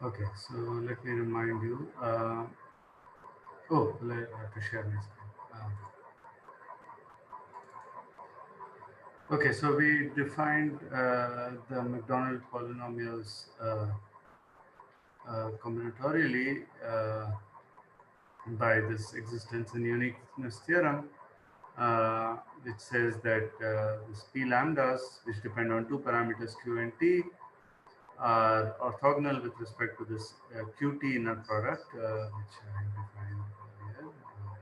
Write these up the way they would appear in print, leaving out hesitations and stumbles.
Okay, so let me remind you. I have to share my screen. Okay, so we defined the McDonald polynomials combinatorially by this existence and uniqueness theorem, which says that these p lambdas, which depend on two parameters q and t, are orthogonal with respect to this qt inner product, which I defined earlier.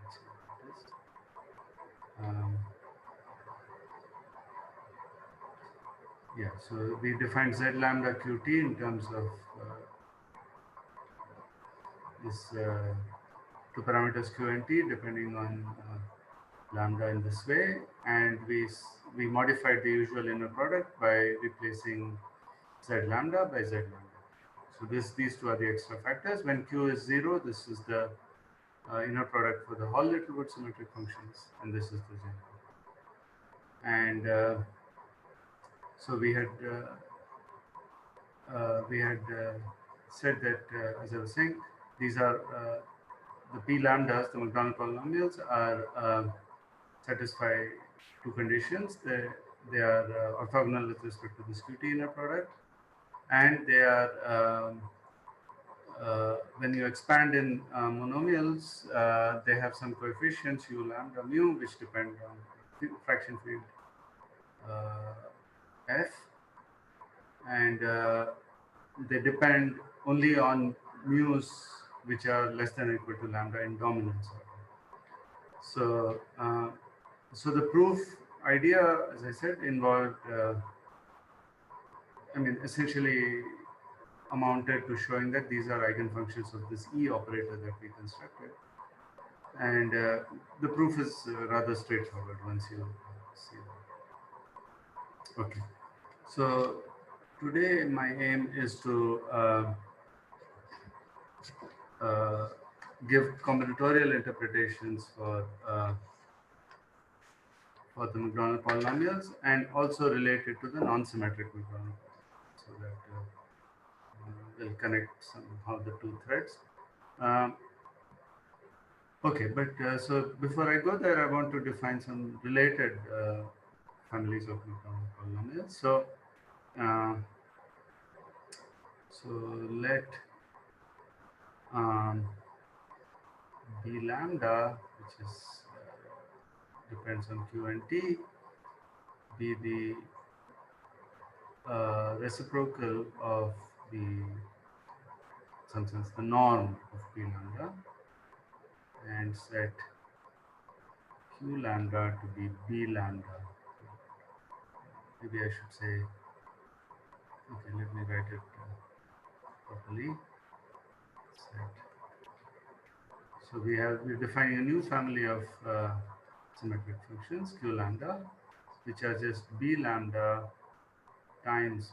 Let's see what it is. Um, yeah, so we defined z lambda qt in terms of this two parameters q and t depending on lambda in this way, and we modified the usual inner product by replacing z lambda by z lambda. So these two are the extra factors. When q is 0, this is the inner product for the whole Littlewood symmetric functions, and this is the z. And so we had said that, as I was saying, these are the p lambdas, the McDonald polynomials, are satisfy two conditions. They are orthogonal with respect to this qt inner product, and they are when you expand in monomials, they have some coefficients u lambda mu, which depend on fraction field f, and they depend only on mu's which are less than or equal to lambda in dominance order. So the proof idea, as I said, involved, essentially amounted to showing that these are eigenfunctions of this E operator that we constructed. And the proof is rather straightforward once you see that. Okay. So today my aim is to uh, give combinatorial interpretations for the McDonald polynomials, and also related to the non-symmetric McDonald polynomials, so that we'll connect somehow the two threads. Um, okay, but so before I go there, I want to define some related families of McDonald polynomials. Uh, so let um, b lambda, which is depends on q and t, be the reciprocal of the, some sense, the norm of p lambda, and set q lambda to be b lambda. Maybe I should say, okay, let me write it properly. Set. So we're defining a new family of symmetric functions q lambda, which are just b lambda times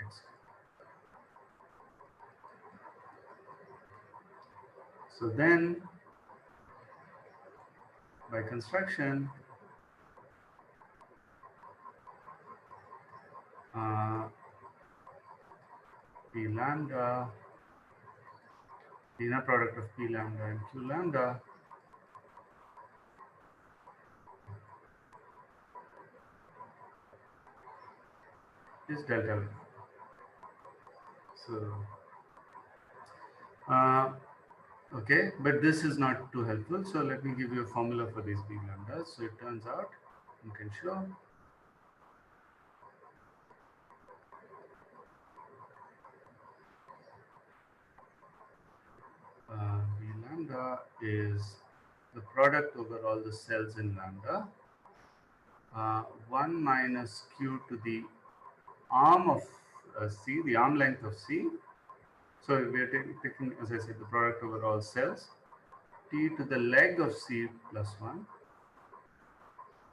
x. So then, by construction, uh, p lambda, the inner product of p lambda and q lambda is delta lambda. So, okay, but this is not too helpful. So let me give you a formula for these b lambdas. So it turns out, you can show, b lambda is the product over all the cells in lambda, 1 minus q to the arm of C, the arm length of C. So we are taking, as I said, the product over all cells, t to the leg of C plus 1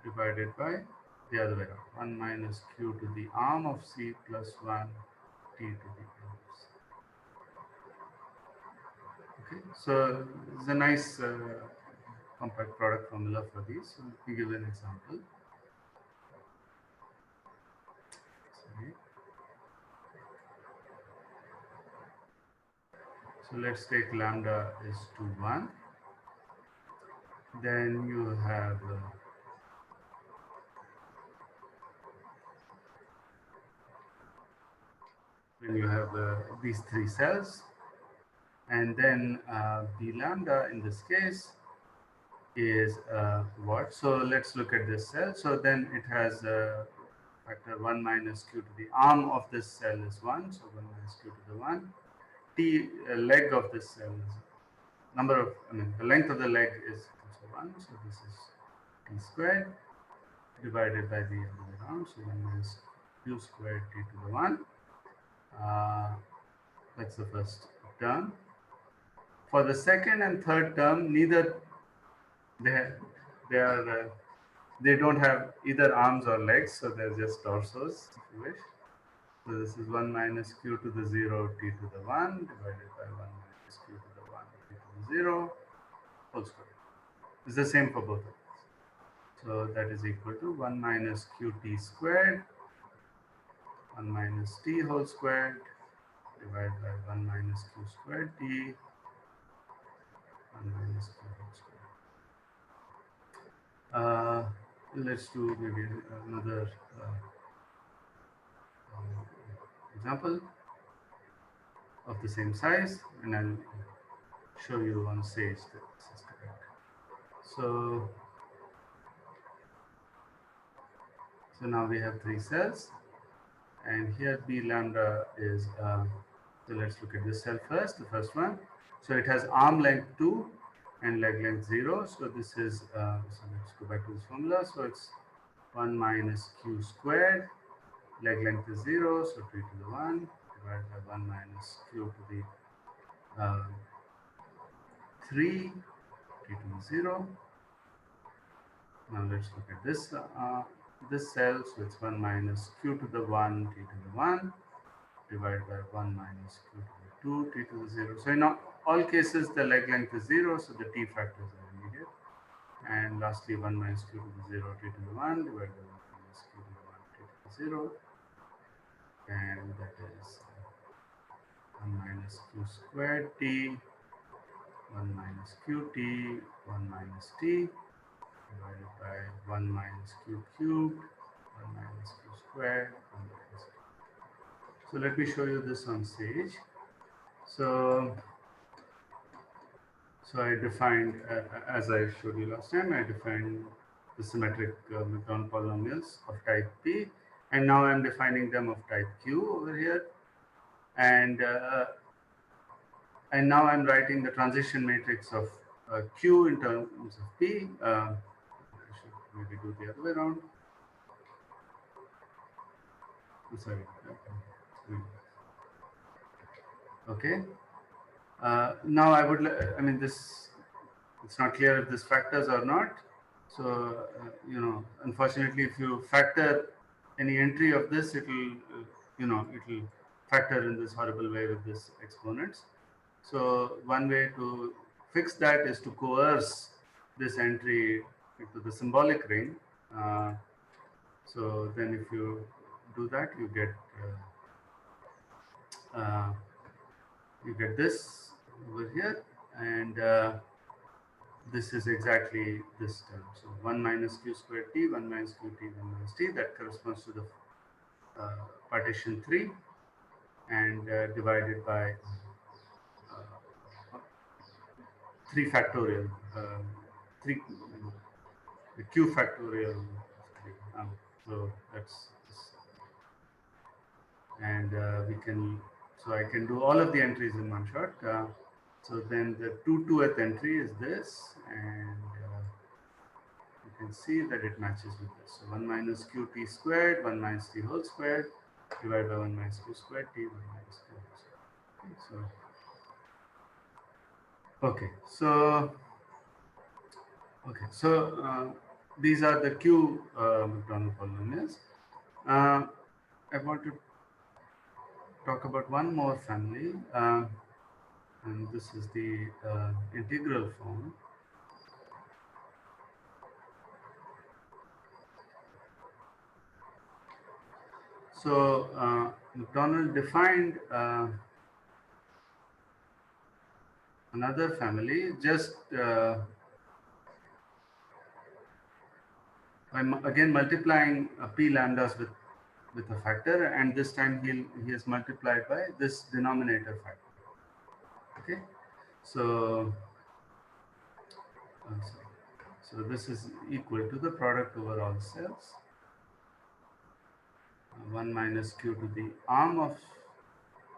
divided by the other way around, 1 minus q to the arm of C plus 1 t to the arm of C. Okay, so it's a nice compact product formula for these. So let me give an example. Sorry. So let's take lambda is to 1. Then you have these three cells, and then b lambda in this case is what? So let's look at this cell. So then it has factor 1 minus q to the arm of this cell is 1, so 1 minus q to the 1. T leg of this cell is number of, the length of the leg is also 1, so this is t squared divided by the other way around, so 1 minus q squared t to the 1. That's the first term. For the second and third term, neither they they are they don't have either arms or legs, so they're just torsos, if you wish. So this is 1 minus q to the 0 t to the 1 divided by 1 minus q to the 1 t to the 0 whole square. It's the same for both of these. So that is equal to 1 minus qt squared, 1 minus t whole squared divided by 1 minus q squared t, 1 minus q whole squared. Let's do maybe another example of the same size, and I'll show you on Sage that this is correct. So now we have three cells, and here b lambda is, so let's look at this cell first, the first one. So it has arm length 2 and leg length 0. So this is, so let's go back to this formula. So it's 1 minus q squared, leg length is 0, so 3 to the 1 divided by 1 minus q to the 3 t to the 0. Now let's look at this cell. So it's 1 minus q to the 1 t to the 1 divided by 1 minus q to the 2 t to the 0. So in all cases the leg length is 0, so the t factors are immediate. And lastly 1 minus q to the 0 t to the 1 divided by 1 minus q to the 1 t to the 0, and that is 1 minus q squared t, 1 minus qt, 1 minus t divided by 1 minus q cubed, 1 minus q squared, 1 minus q. So let me show you this on Sage. So I defined, as I showed you last time, I defined the symmetric Macdonald polynomials of type P, and now I'm defining them of type Q over here, and now I'm writing the transition matrix of Q in terms of P. I should maybe do the other way around. Sorry. Okay. Now I would, this, it's not clear if this factors or not. So, unfortunately, if you factor any entry of this, it will, it will factor in this horrible way with this exponents. So one way to fix that is to coerce this entry into the symbolic ring. So then if you do that, you get this over here, and this is exactly this term. So 1 minus q squared t, 1 minus qt, 1 minus t, that corresponds to the partition 3, and divided by 3 factorial, 3, the q factorial of 3. So that's this. And we can, so I can do all of the entries in one shot. So then the 2/2th entry is this, and you can see that it matches with this. So 1 minus qt squared, 1 minus t whole squared, divided by 1 minus q squared t, 1 minus q whole squared. Okay, so these are the Q Macdonald polynomials. I want to talk about one more family, and this is the integral form. So Macdonald defined another family, just I'm again multiplying p lambdas with a factor, and this time he has multiplied by this denominator factor. Okay, so sorry. So this is equal to the product over all cells, 1 minus q to the arm of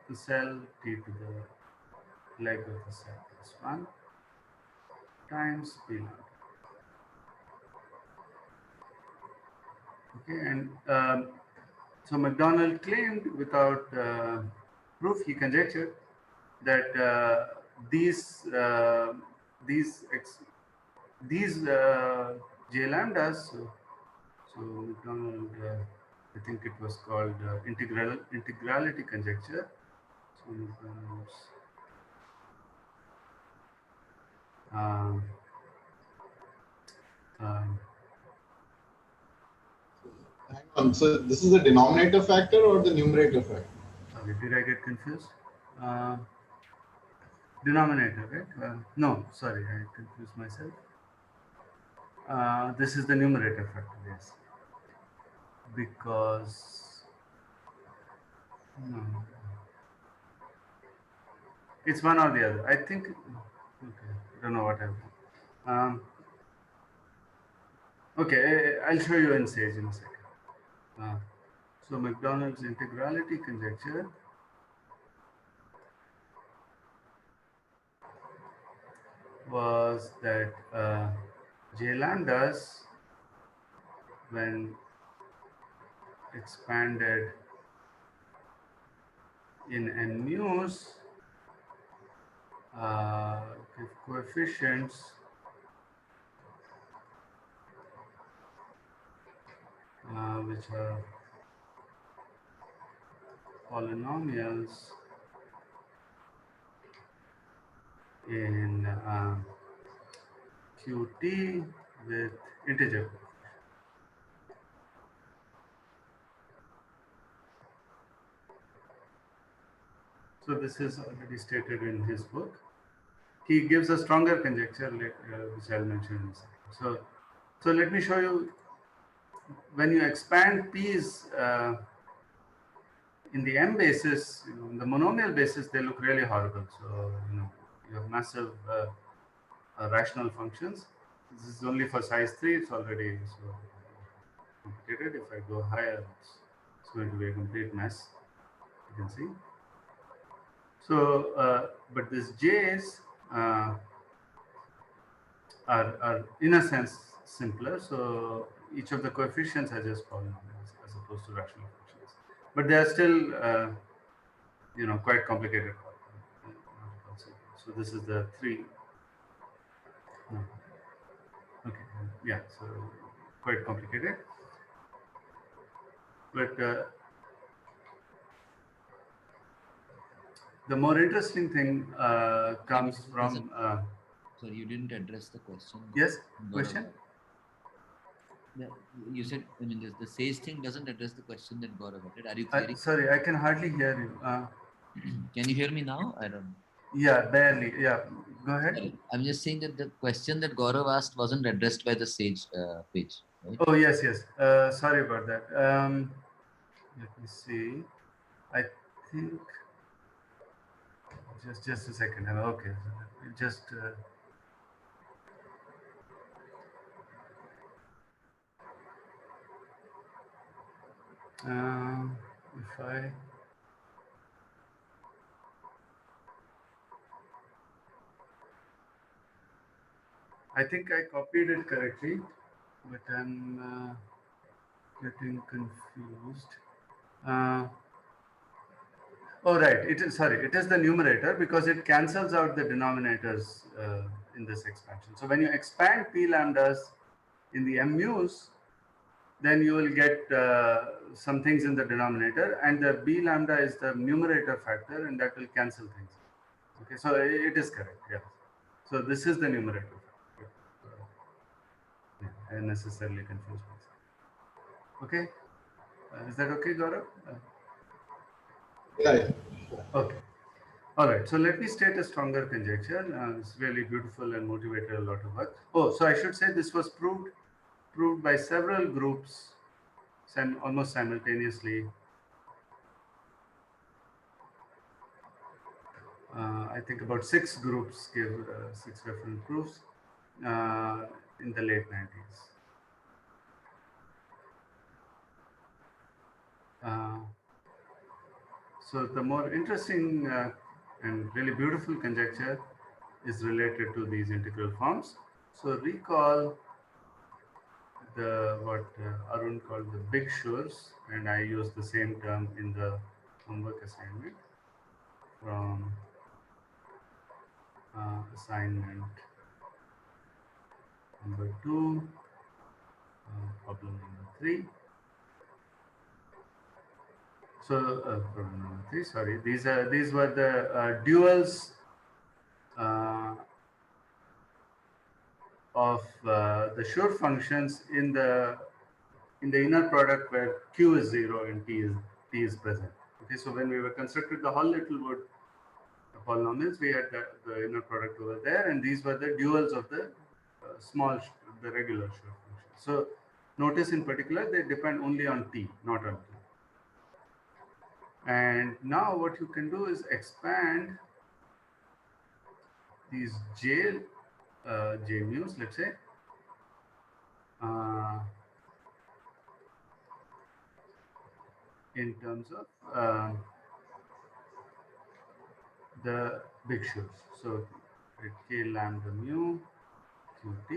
the cell, t to the leg of the cell plus 1 times p lambda. Okay, and so MacDonald claimed without proof, he conjectured that these these these j lambdas. So MacDonald, I think it was called integrality conjecture. So MacDonald's. Um, um, Hang on. So this is the denominator factor or the numerator factor? sorry, did I get confused? Denominator, right? No, sorry, I confused myself. This is the numerator factor, yes. Because no, it's one or the other. I think. Okay, I don't know what I've done. Okay, I'll show you in Sage in a second. So MacDonald's integrality conjecture was that j lambdas, when expanded in n mu's, give coefficients which are polynomials in qt with integer. So this is already stated in his book. He gives a stronger conjecture, which I'll mention in a second. So let me show you. When you expand p's in the m basis, in the monomial basis, they look really horrible. So you have massive rational functions. This is only for size 3. It's already so complicated. If I go higher, it's going to be a complete mess. You can see. So, but these j's are in a sense simpler. So each of the coefficients are just polynomials as opposed to rational functions, but they are still quite complicated. So this is the 3. No. Okay, yeah, so quite complicated, but the more interesting thing comes from. Sorry, you didn't address the question. Yes, question. You said, I mean, the Sage thing doesn't address the question that Gaurav added. Are you clearing? Sorry, I can hardly hear you. Can you hear me now? I don't know. Yeah, barely. Yeah, go ahead. Sorry. I'm just saying that the question that Gaurav asked wasn't addressed by the Sage page. Right? Oh, yes. Sorry about that. Let me see. I think just a second. Okay, just. If I think I copied it correctly, but I'm getting confused. Oh, right. It is, sorry, it is the numerator because it cancels out the denominators in this expansion. So when you expand p lambdas in the m mu's, then you will get some things in the denominator, and the b lambda is the numerator factor, and that will cancel things. Okay, so it is correct. Yeah. So this is the numerator factor. I necessarily confused myself. Okay. Is that okay, Gaurav? Yeah. Okay. All right, so let me state a stronger conjecture. It's really beautiful and motivated a lot of work. Oh, so I should say this was proved by several groups almost simultaneously. I think about 6 groups gave 6 reference proofs in the late 90s. So the more interesting and really beautiful conjecture is related to these integral forms. So recall what Arun called the big shurs, and I use the same term in the homework assignment from assignment number 2, problem number 3. So problem number 3, sorry, these were the duals of the Schur functions in the inner product where Q is 0 and T is present. Okay, so when we were constructed the Hall Littlewood polynomials, we had the inner product over there, and these were the duals of the the regular Schur function. So notice in particular they depend only on T, not on Q. And now what you can do is expand these J mu's, let's say, in terms of the big shurs. So K lambda mu Qt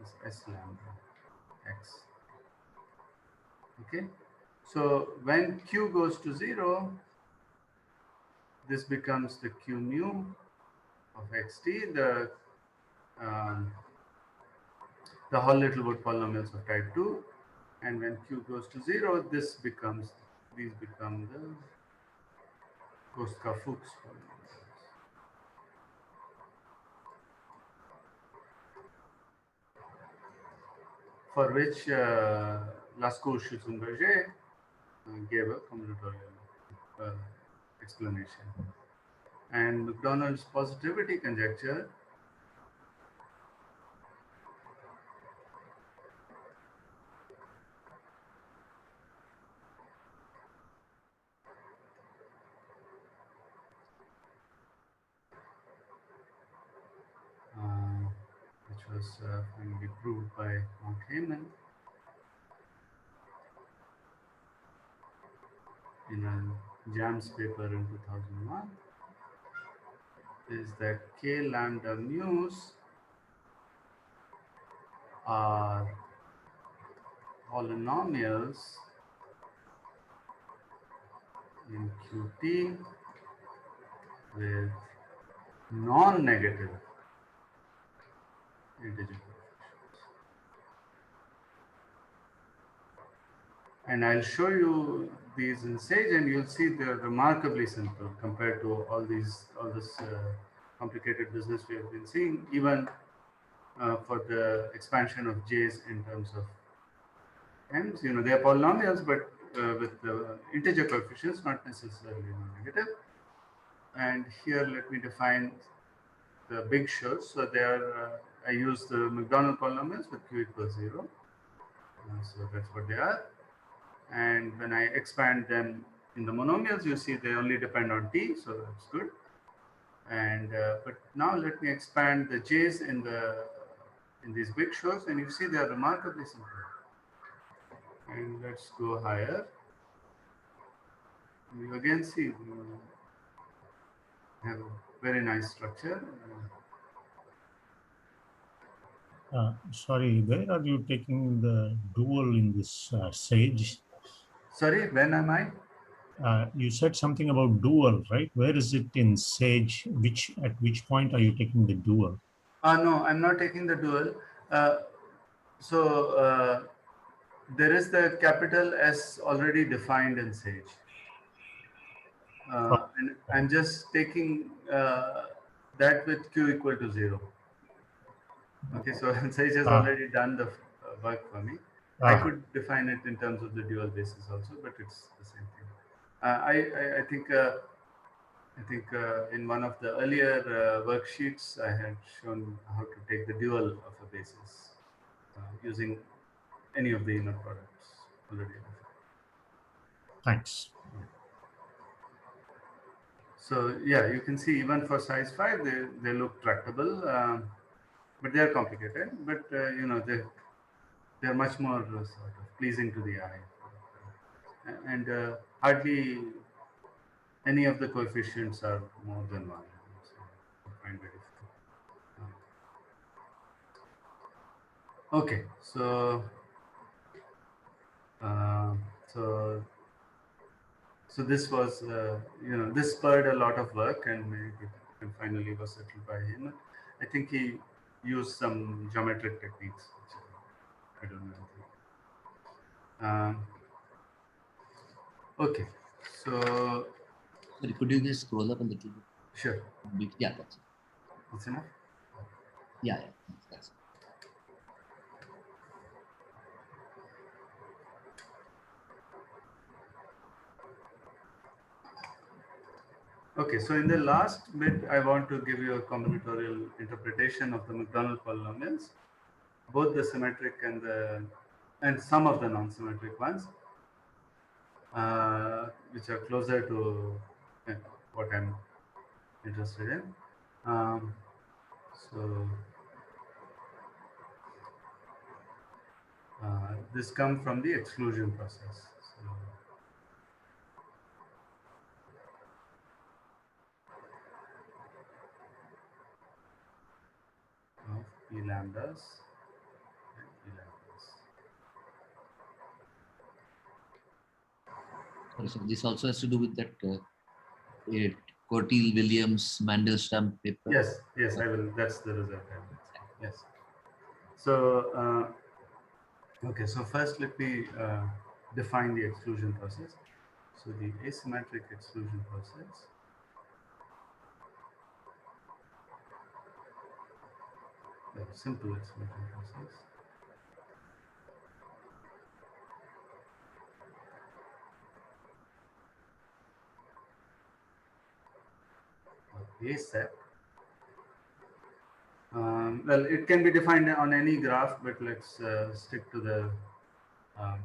is S lambda X. Okay. So when Q goes to 0, this becomes the Q mu of xt, the Hall Littlewood polynomials of type 2, and when Q goes to 0, these become the Koska-Fuchs polynomials. For which Lascaux-Schutzenberger gave a combinatorial explanation. And McDonald's positivity conjecture which was finally proved by Mark Heyman in a JAMS paper in 2001, is that K lambda mu's are polynomials in Qt with non-negative integer coefficients. And I'll show you these in Sage, and you'll see they're remarkably simple compared to all this complicated business we have been seeing, even for the expansion of J's in terms of M's. You know, they are polynomials, but with the integer coefficients, not necessarily non-negative. And here, let me define the big shurs. So they are, I use the Macdonald polynomials with Q equals 0. So that's what they are. And when I expand them in the monomials, you see they only depend on T, so that's good. And but now let me expand the J's in these big shurs, and you see they are remarkably simple. And let's go higher. You again see have a very nice structure. Sorry, where are you taking the dual in this Sage? Sorry, when am I? You said something about dual, right? Where is it in Sage? At which point are you taking the dual? No, I'm not taking the dual. There is the capital S already defined in Sage. And I'm just taking that with Q equal to 0. Okay, so Sage has already done the work for me. I could define it in terms of the dual basis also, but it's the same thing. I think I think in one of the earlier worksheets, I had shown how to take the dual of a basis using any of the inner products already. Thanks. So yeah, you can see even for size 5, they look tractable, but they are complicated. But you know, they're much more sort of pleasing to the eye, and hardly any of the coefficients are more than 1. So I find very few. Okay, so uh, so so this was you know, this spurred a lot of work, and finally was settled by him. I think he used some geometric techniques, which I don't know anything. Okay, so Sorry, could you just scroll up a little bit? sure, Yeah, that's it. that's enough. Yeah, that's it. Okay, so in the last bit, I want to give you a combinatorial interpretation of the Macdonald polynomials, both the symmetric and some of the non-symmetric ones, which are closer to what I'm interested in. So this comes from the exclusion process. So, of p lambdas and p lambdas. Sorry, so this also has to do with that Cortile-Williams Mandelstam paper. Yes, yes, I will. That's the result. Yes. So, okay, so first let me define the exclusion process. So the asymmetric exclusion process very simple exclusion process. A set. Well, it can be defined on any graph, but let's stick to um,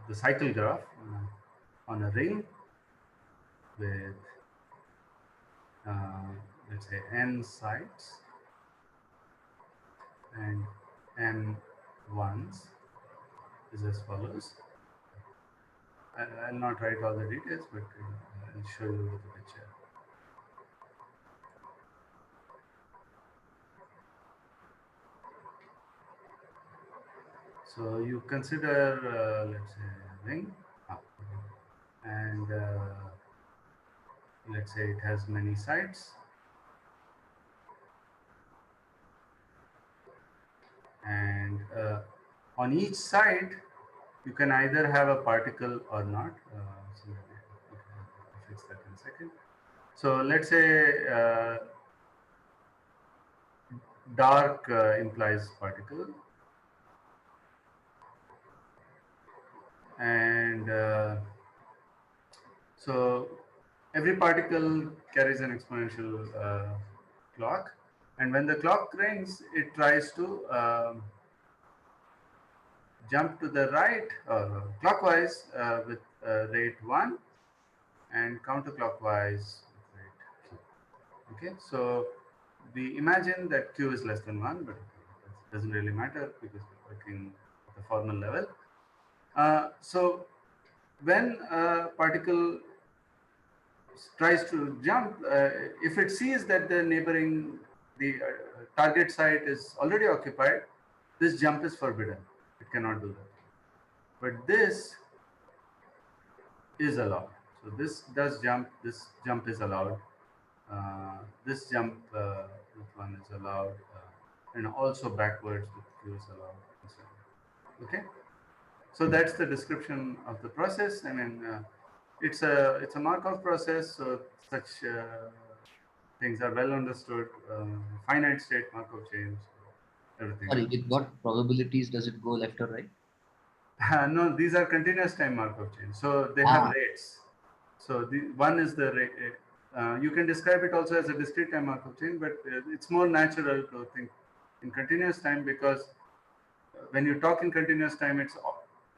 the cycle graph on a ring with let's say n sides and n ones is as follows. I'll not write all the details, but I'll show you with the picture. So you consider, let's say, a ring, and let's say it has many sides, and on each side you can either have a particle or not. So I'll fix that in a second. So let's say dark implies particle, and so every particle carries an exponential clock, and when the clock rings, it tries to jump to the right clockwise with rate 1 and counterclockwise with rate q. Okay, so we imagine that q is less than 1, but it doesn't really matter because we're working at the formal level. So when a particle tries to jump, if it sees that the target site is already occupied, this jump is forbidden. It cannot do that. But this is allowed. So this does jump. This jump is allowed. This jump with 1 is allowed, and also backwards with q is allowed. And so on. Okay. So that's the description of the process. I mean, it's a Markov process, so such things are well understood. Finite state Markov chains, everything. Sorry, with what probabilities does it go left or right? No, these are continuous time Markov chains, so they have rates. So the one is the you can describe it also as a discrete time Markov chain, but it's more natural to think in continuous time, because when you talk in continuous time, it's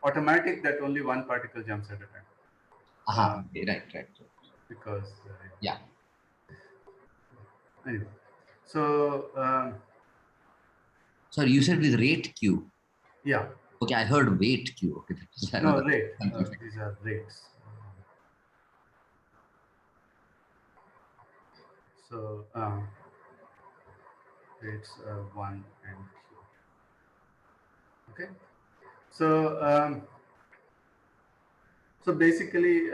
automatic that only one particle jumps at a time. Aha, okay, right. Because Yeah. anyway, so Sorry, you said with rate Q. yeah, Okay, I heard weight Q. Okay, no rate. confusing. These are rates. So rates 1 and Q. Okay. So so basically,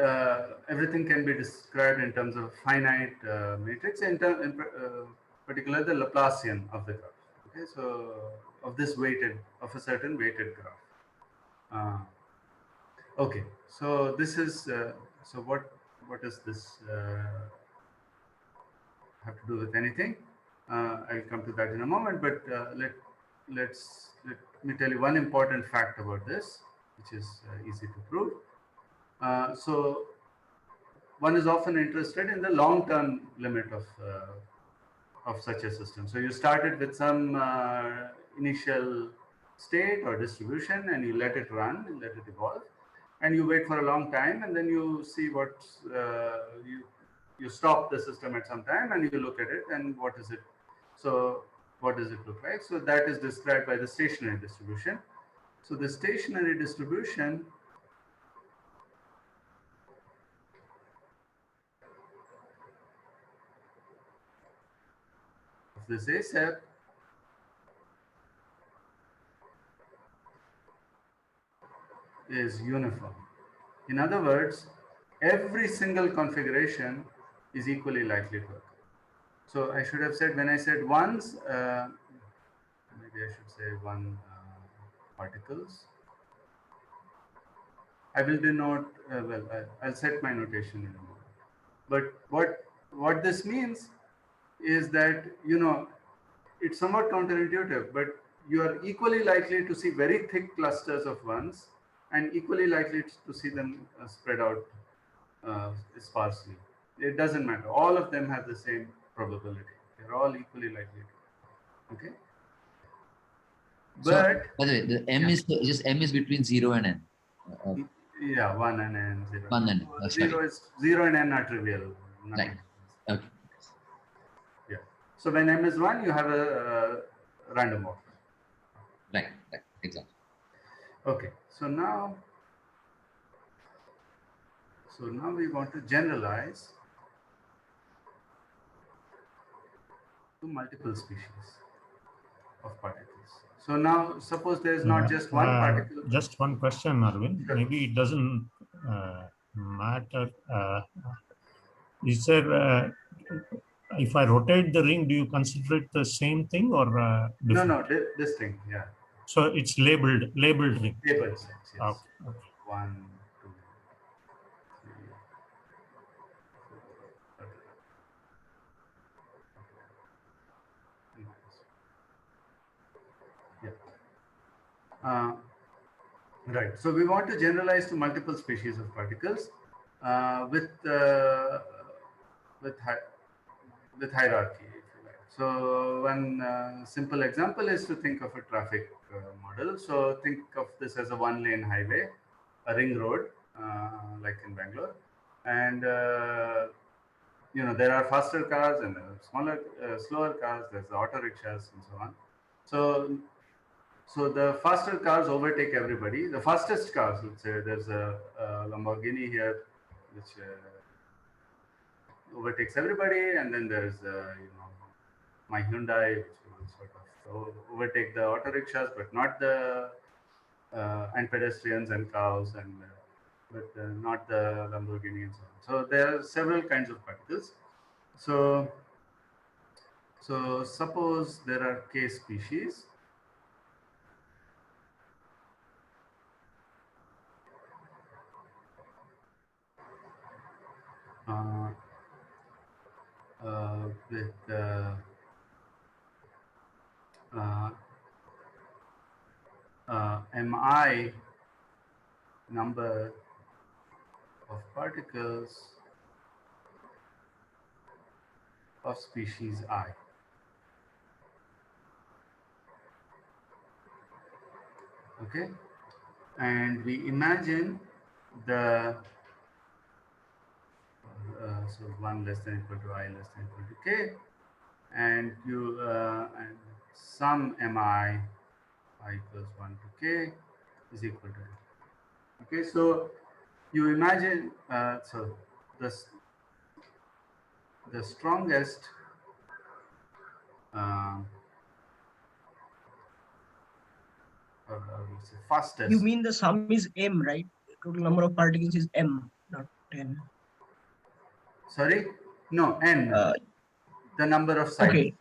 everything can be described in terms of finite matrix, in particular the Laplacian of the graph. Okay, so of this weighted, of a certain weighted graph. Okay, so this is so what does this have to do with anything? I'll come to that in a moment, but let me tell you one important fact about this, which is easy to prove. So one is often interested in the long-term limit of such a system. So you started with some initial state or distribution, and you let it run, and let it evolve, and you wait for a long time, and then you see what you stop the system at some time, and you look at it, and what is it? So what does it look like? So that is described by the stationary distribution. So the stationary distribution of this ASAP is uniform. In other words, every single configuration is equally likely to occur. So I should have said, when I said ones, maybe I should say one particles. I will denote, I'll set my notation in a moment. But what this means is that, it's somewhat counterintuitive, but you are equally likely to see very thick clusters of ones, and equally likely to see them spread out sparsely. It doesn't matter. All of them have the same probability. They're all equally likely to. Okay. So, But by the way, the M is just M is between 0 and N. yeah, 1 and N, 0. 1 and N. Oh, sorry. 0 and N are trivial. Nothing. Right. Okay. Yeah. So when M is 1, you have a random walk. Right. Exactly. Okay. So now we want to generalize to multiple species of particles. So now suppose there is not just one particle. Just one question, Arvind. Sure. Maybe it doesn't matter. Is there, if I rotate the ring, do you consider it the same thing or different? No, this thing, yeah. So it's labeled ring. Labeled sets, yes. Okay. 1, 2, 3, 4. Yeah. Right. So we want to generalize to multiple species of particles with hierarchy, if you like. So one simple example is to think of a traffic model. So think of this as a one-lane highway, a ring road, like in Bangalore, and there are faster cars and there are smaller, slower cars. There's the auto rickshaws and so on. So the faster cars overtake everybody. The fastest cars, let's say, there's a Lamborghini here, which overtakes everybody, and then there's my Hyundai, which will sort of overtake the auto rickshaws, but not the and pedestrians and cows, and but not the Lamborghini and so on. So there are several kinds of particles. So suppose there are k species. With mi number of particles of species I. Okay, and we imagine the so 1 less than equal to I less than equal to K, and you and sum mi I equals 1 to K is equal to N. Okay, so you imagine so this the strongest or let's say fastest. You mean the sum is m, right? Total number of particles is m, not 10. Sorry, no, N, the number of sites. Okay.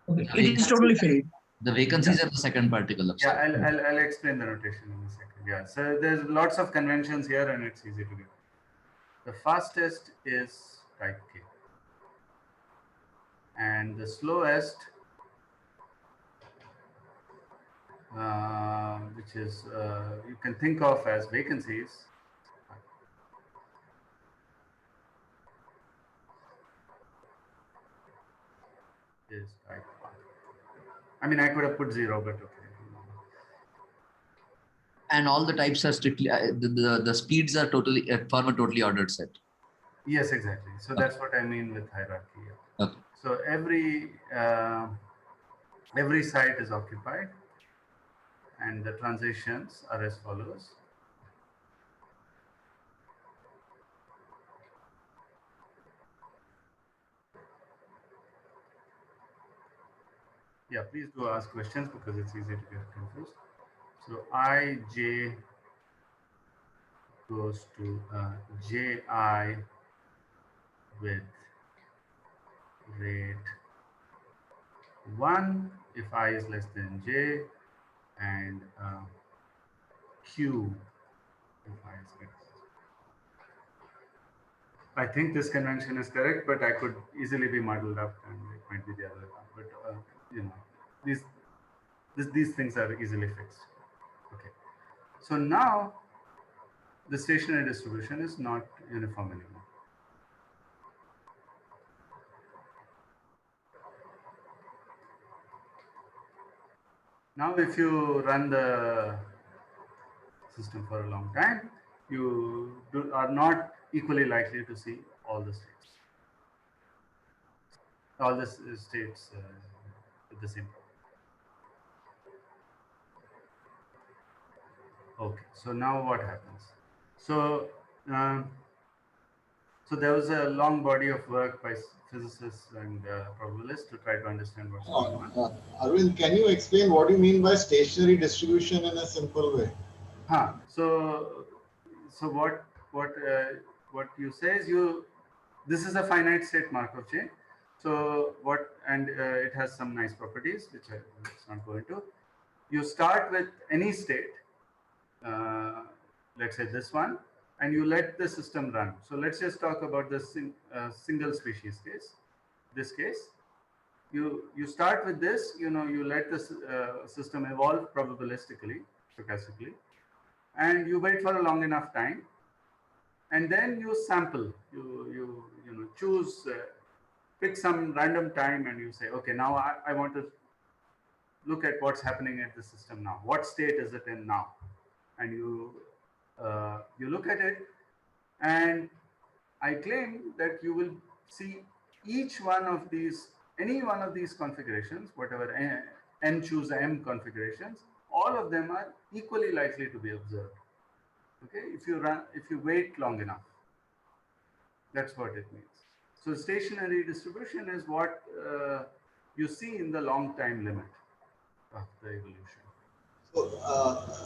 Okay, it is totally filled. The vacancies are the second particle Yeah, upside. I'll explain the notation in a second. Yeah, so there's lots of conventions here and it's easy to get. The fastest is type K. And the slowest, which is you can think of as vacancies, is type 1. I mean, I could have put 0, but okay. And all the types are strictly, the speeds are totally, form a totally ordered set. Yes, exactly. So that's what I mean with hierarchy. Okay. So every site is occupied, and the transitions are as follows. Yeah, please do ask questions because it's easy to get confused. So Ij goes to Ji with rate 1 if I is less than j, and q if I is greater. I think this convention is correct, but I could easily be muddled up and it might be the other one. But you know, these things are easily fixed. Okay. So now the stationary distribution is not uniform anymore. Now, if you run the system for a long time, you are not equally likely to see all the states. All the states with the same problem. Okay, so now what happens? So, so there was a long body of work by physicists and probabilists to try to understand what's going on. Arvind, can you explain what you mean by stationary distribution in a simple way? So what you say is this is a finite state Markov chain. So it has some nice properties which let's not go into. You start with any state, let's say this one, and you let the system run. So let's just talk about the single species case. This case, you start with this. You let the system evolve probabilistically, stochastically, and you wait for a long enough time, and then you sample. You choose, pick some random time, and you say, okay, now I want to look at what's happening at the system now. What state is it in now? And you look at it, and I claim that you will see each one of these, any one of these configurations, whatever n choose m configurations, all of them are equally likely to be observed. Okay, if you wait long enough, that's what it means. So stationary distribution is what you see in the long time limit of the evolution. So,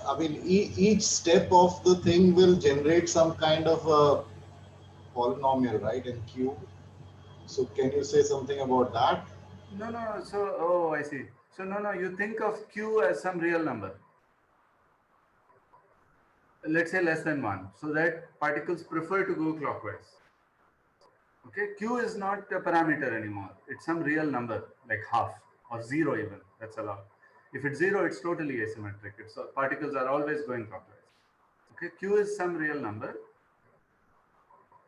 I mean, each step of the thing will generate some kind of a polynomial, right, in Q. So can you say something about that? No. So, I see. So, no. You think of Q as some real number. Let's say less than 1, so that particles prefer to go clockwise. Okay, Q is not a parameter anymore. It's some real number, like half or 0 even. That's allowed. If it's 0, it's totally asymmetric. Particles are always going clockwise. Okay, Q is some real number,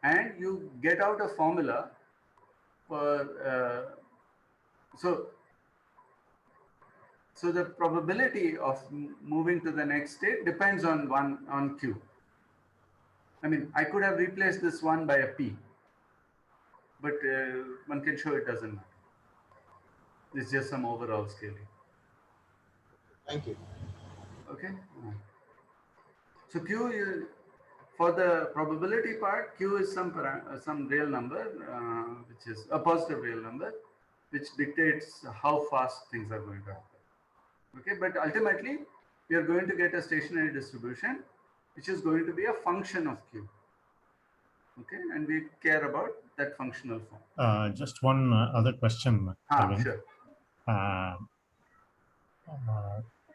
and you get out a formula for so the probability of moving to the next state depends on Q. I mean, I could have replaced this one by a P, but one can show it doesn't matter. It's just some overall scaling. Thank you. Okay. So Q is, for the probability part, Q is some real number, which is a positive real number, which dictates how fast things are going to happen. Okay, but ultimately we are going to get a stationary distribution, which is going to be a function of Q. Okay, and we care about that functional form. Just one other question, Arvind. Sure.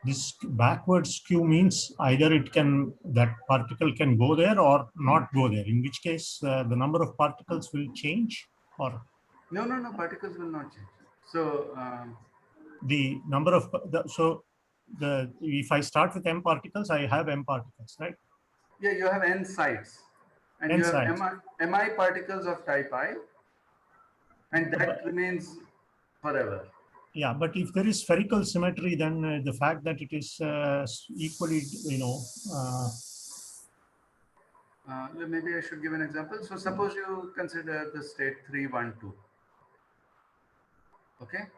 This backwards skew means either that particle can go there or not go there, in which case the number of particles will change, or no, particles will not change. So the number of if I start with m particles, I have m particles, right? Yeah, you have n sites, and you have mi particles of type I, and that remains forever. Yeah, but if there is spherical symmetry, then the fact that it is equally, maybe I should give an example. So suppose you consider the state 3, 1, 2. Okay.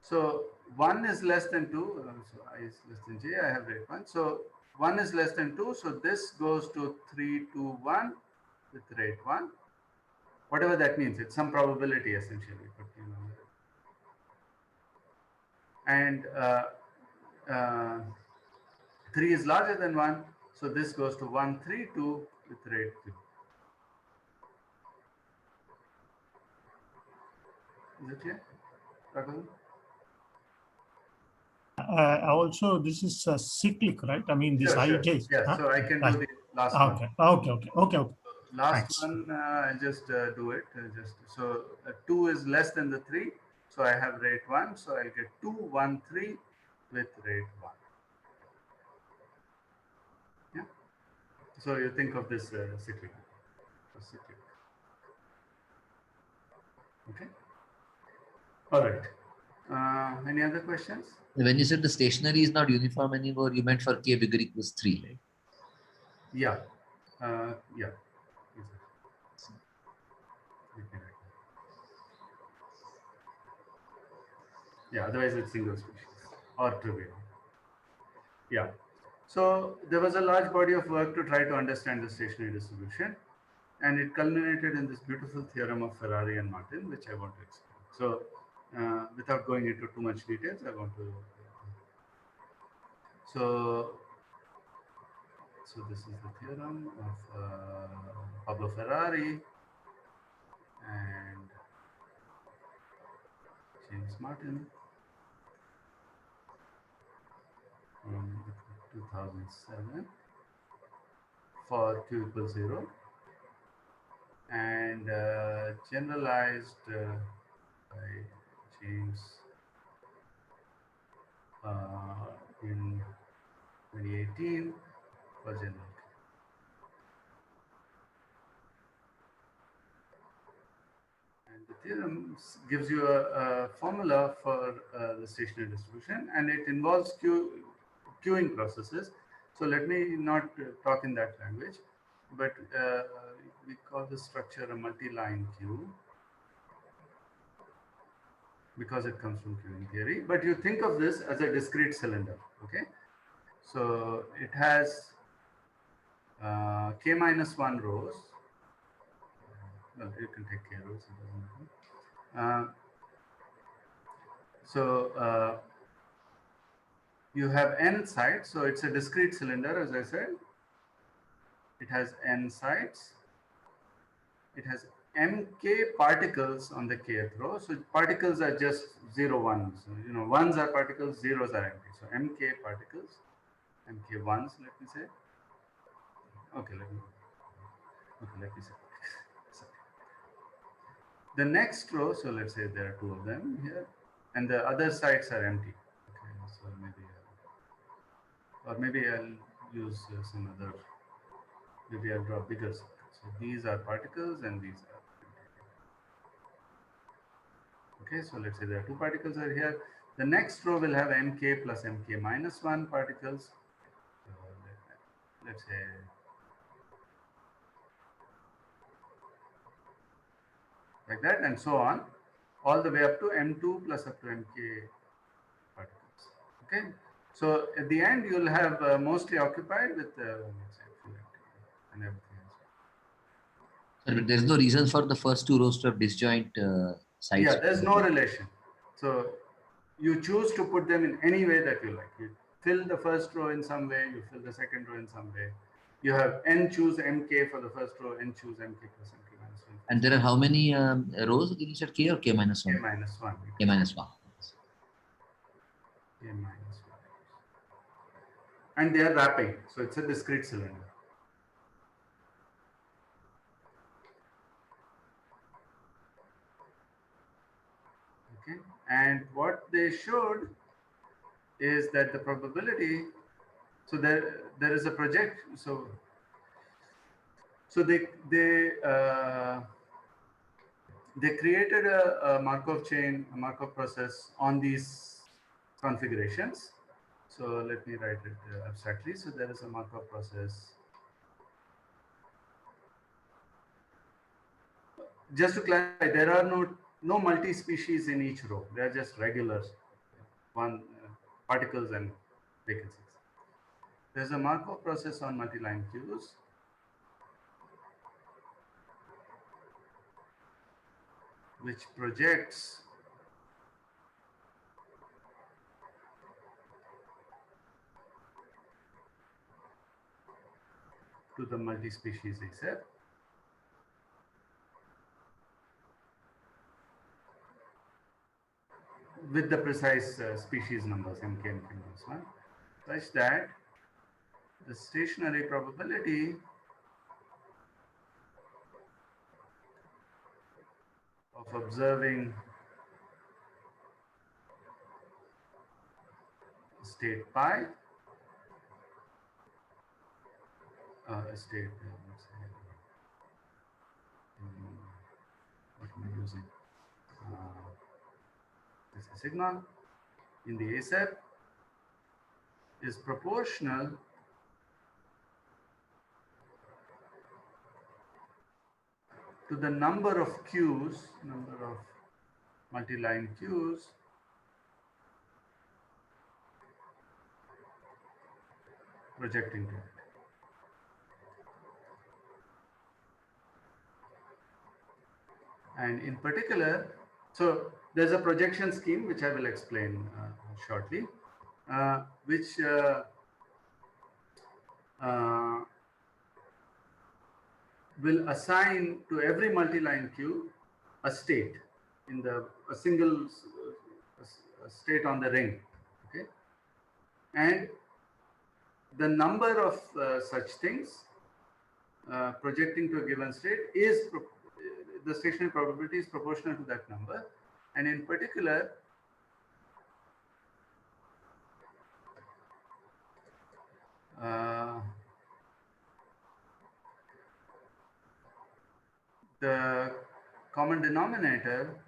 So 1 is less than 2. So I is less than j. I have rate 1. So 1 is less than 2. So this goes to 3, 2, 1 with rate 1. Whatever that means, it's some probability essentially. But, and 3 is larger than 1. So this goes to 1, 3, 2 with rate 2. Is it clear? Also, this is cyclic, right? I mean, this sure. ij. Yeah, huh? so I can do the last one. Okay. Last Thanks. one, I'll just do it. So 2 is less than the 3. So I have rate 1. So I'll get 2, 1, 3 with rate 1. Yeah. So you think of this cyclic. Okay. All right. Any other questions? When you said the stationary is not uniform anymore, you meant for k bigger equals 3, right? Yeah. Yeah. Yeah, otherwise it's single species or trivial. Yeah. So there was a large body of work to try to understand the stationary distribution, and it culminated in this beautiful theorem of Ferrari and Martin, which I want to explain. So without going into too much details, I want to. So this is the theorem of Pablo Ferrari and James Martin from 2007 for Q equals 0, and generalized by James in 2018 for general. And the theorem gives you a formula for the stationary distribution, and it involves queuing processes. So let me not talk in that language, but we call this structure a multi-line queue because it comes from queuing theory. But you think of this as a discrete cylinder, okay? So it has k minus 1 rows. Well, you can take k rows, it doesn't matter. So you have n sides, so it's a discrete cylinder, as I said. It has n sides. It has mk particles on the kth row. So particles are just 0, 1. So, ones are particles, zeros are empty. So mk particles, mk ones, let me say. Okay, let me say. The next row, so let's say there are 2 of them here, and the other sides are empty. Okay, so maybe I'll use some other. Maybe I'll draw bigger circles. So these are particles and these are. Okay, so let's say there are two particles are here. The next row will have mk plus mk minus 1 particles. So let's say like that, and so on, all the way up to m2 plus up to mk particles. Okay, so at the end you'll have mostly occupied with let's say full empty and everything else. But there's no reason for the first two rows to have disjoint sides. Yeah, there's no relation. So you choose to put them in any way that you like. You fill the first row in some way, you fill the second row in some way. You have n choose mk for the first row, n choose mk plus mk minus 1. And there are how many rows? Did you say k or k minus 1? K minus 1. K minus 1. K minus 1. And they are wrapping, so it's a discrete cylinder. Okay, and what they showed is that the probability, so there is a project, so they created a Markov chain, a Markov process on these configurations. So let me write it abstractly. So there is a Markov process. Just to clarify, there are no multi-species in each row. They are just regular particles and vacancies. There's a Markov process on multi-line queues. Which projects to the multi-species ASAP. With the precise species numbers mk and k minus 1, such that the stationary probability of observing state pi, state, what am I using? This is sigma in the ASAP is proportional to the number of queues, number of multi-line queues projecting to it. And in particular, so there's a projection scheme which I will explain shortly, which will assign to every multi-line queue a state in a single state on the ring. Okay, and the number of such things projecting to a given state is the stationary probability is proportional to that number, and in particular the common denominator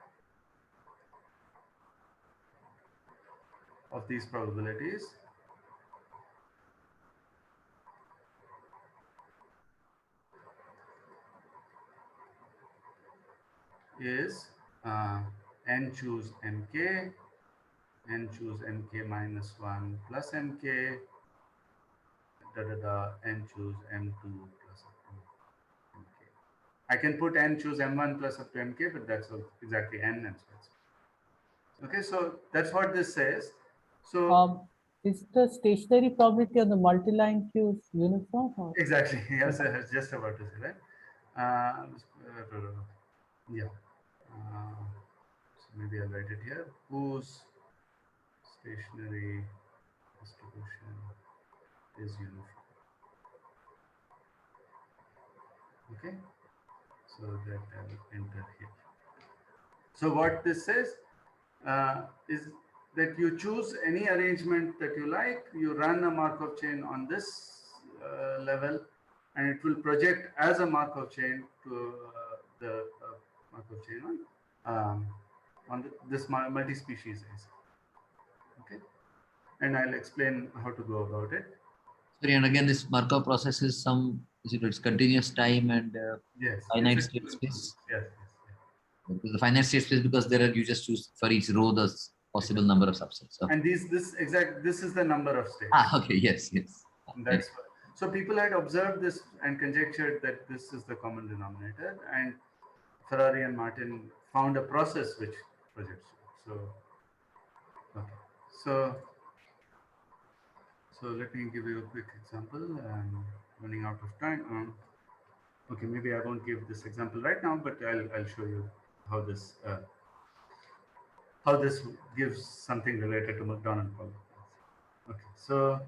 of these probabilities is n choose mk, n choose mk minus 1 plus mk, n choose m2 plus up to mk. I can put n choose m1 plus up to mk, but that's exactly n and so on. Okay, so that's what this says. So is the stationary probability of the multi-line queues uniform? Or? Exactly. Yes, I was just about to say that. Yeah. So maybe I'll write it here. Whose stationary distribution is uniform? Okay. So that I will enter here. So what this says is that you choose any arrangement that you like. You run a Markov chain on this level, and it will project as a Markov chain to the Markov chain on on this multi-species IC. Okay, and I'll explain how to go about it. Sorry, and again, this Markov process is it's continuous time and Yes, finite it's a, state space. yes. The finite state space, because you just choose for each row the possible number of subsets. Okay. And this is the number of states. Okay, yes. And that's why. So people had observed this and conjectured that this is the common denominator, and Ferrari and Martin found a process which projects it. So, okay. So let me give you a quick example. I'm running out of time. Okay, maybe I won't give this example right now, but I'll show you how this gives something related to McDonald polynomials. Okay, so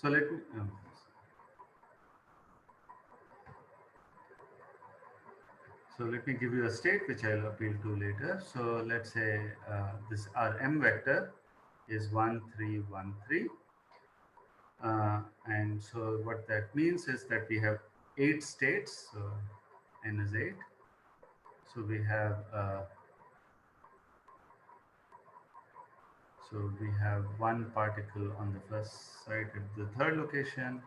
let me. So let me give you a state which I'll appeal to later. So let's say this our m vector is 1, 3, 1, 3. And so what that means is that we have 8 states. So n is 8. So we have one particle on the first site at the third location.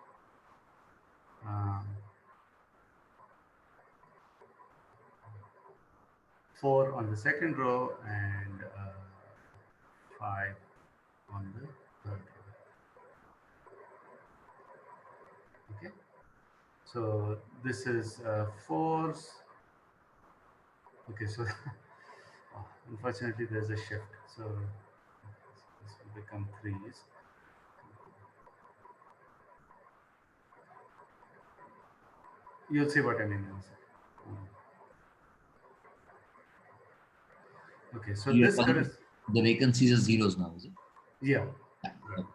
4 on the second row and 5 on the third row. Okay, so this is 4s. Okay, so unfortunately there's a shift, so this will become 3s. You'll see what I mean in a second. Okay, so this is the vacancies are zeros now, is it? Yeah. Right.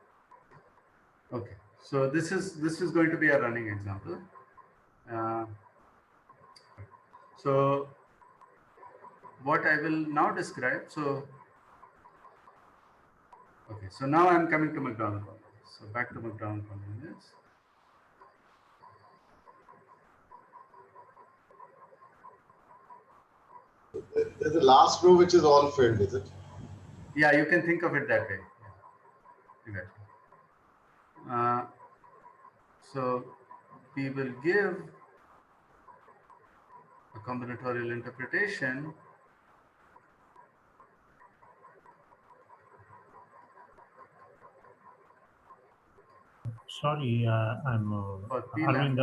Okay, so this is going to be a running example. So what I will now describe. So okay, so now I'm coming to McDonald polynomials. So back to McDonald polynomials. There's the last row which is all filled, is it? Yeah, you can think of it that way. Yeah. Exactly. So we will give a combinatorial interpretation Sorry, I'm Arvind.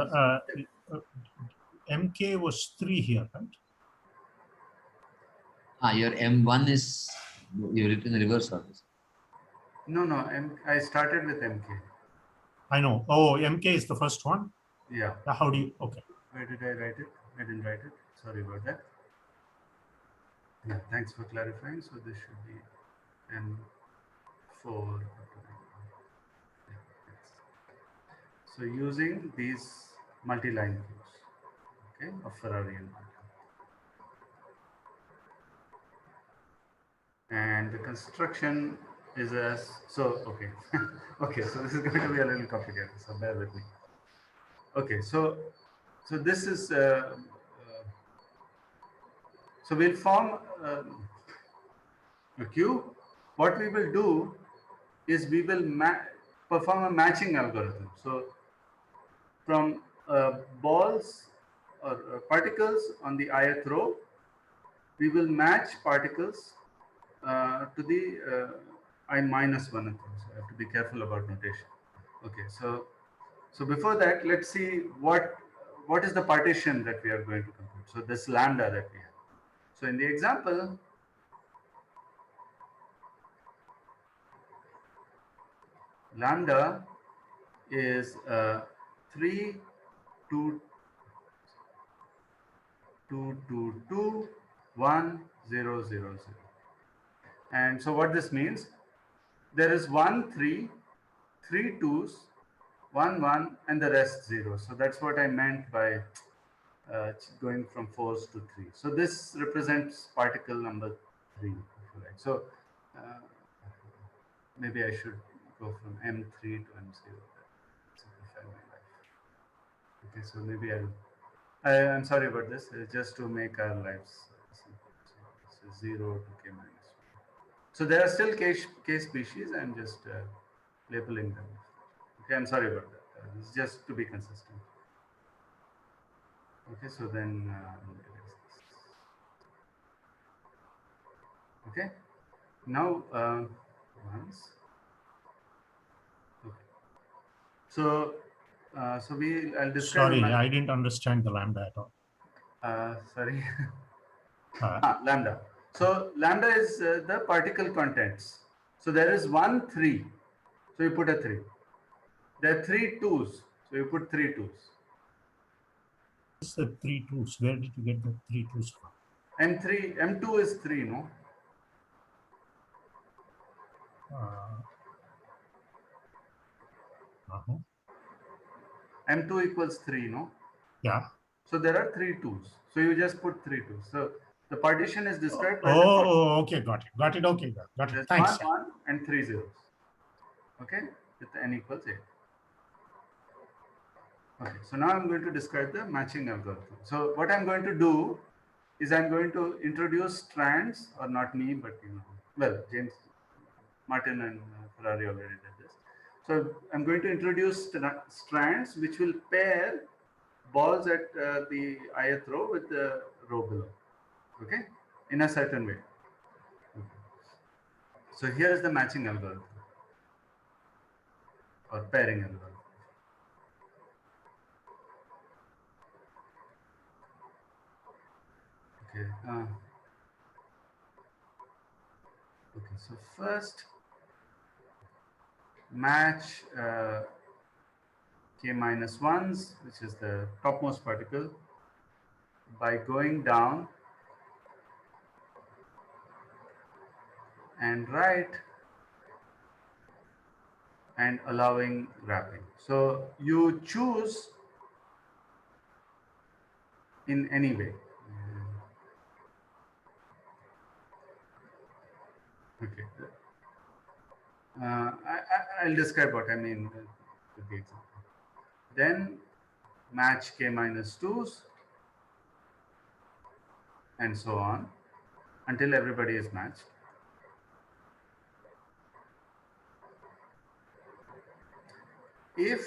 MK was 3 here, right? Your M1 is you written in reverse order. No, I started with MK. I know. Oh, MK is the first one? Yeah. How do you, okay. Where did I write it? I didn't write it. Sorry about that. Yeah, thanks for clarifying. So this should be M4. Yeah, so using these multi-line queues, okay, of Ferrari and Martin. And the construction is as so. Okay, okay. So this is going to be a little complicated. So bear with me. Okay, so this is so we'll form a queue. What we will do is we will perform a matching algorithm. So from balls or particles on the ith row, we will match particles to the I minus 1th row. So I have to be careful about notation. Okay, so before that, let's see what is the partition that we are going to compute. So this lambda that we have. So in the example, lambda is 3, 2, 2, 2, 2, 1, 0, 0, 0. And so what this means, there is 1, 3, 3 2s, 1, 1, and the rest 0. So that's what I meant by going from 4s to 3. So this represents particle number 3, if you like. So maybe I should go from M3 to M0. Simplify my life. Okay, so maybe I'm sorry about this, just to make our lives simple. is 0 to k minus 1. So there are still k species. I'm just labeling them. Okay, I'm sorry about that. It's just to be consistent. Okay, so then okay. Now once. Okay. So I'll describe. Sorry, I didn't understand the lambda at all. Sorry. Uh, Lambda. So lambda is the particle contents. So there is 1 3. So you put a 3. There are 3 2s. So you put 3 2s. What's the 3 2s? Where did you get the 3 2s from? M2 is 3, no? Uh-huh. M2 equals 3, no? Yeah. So there are 3 2s. So you just put 3 2s. So the partition is described by Oh, okay, got it. Got it. Okay, got it. there's Thanks. 1 1 and 3 zeros. Okay, with n equals 8. Okay, so now I'm going to describe the matching algorithm. So what I'm going to do is I'm going to introduce strands, or not me, but well, James Martin and Ferrari already did this. So I'm going to introduce strands which will pair balls at the ith row with the row below. Okay, in a certain way. Okay. So here is the matching algorithm or pairing algorithm. Okay. Okay. So first, match k minus 1s, which is the topmost particle, by going down and right and allowing wrapping. So you choose in any way. Okay. I'll describe what I mean with the example. Then match k minus 2s and so on until everybody is matched. If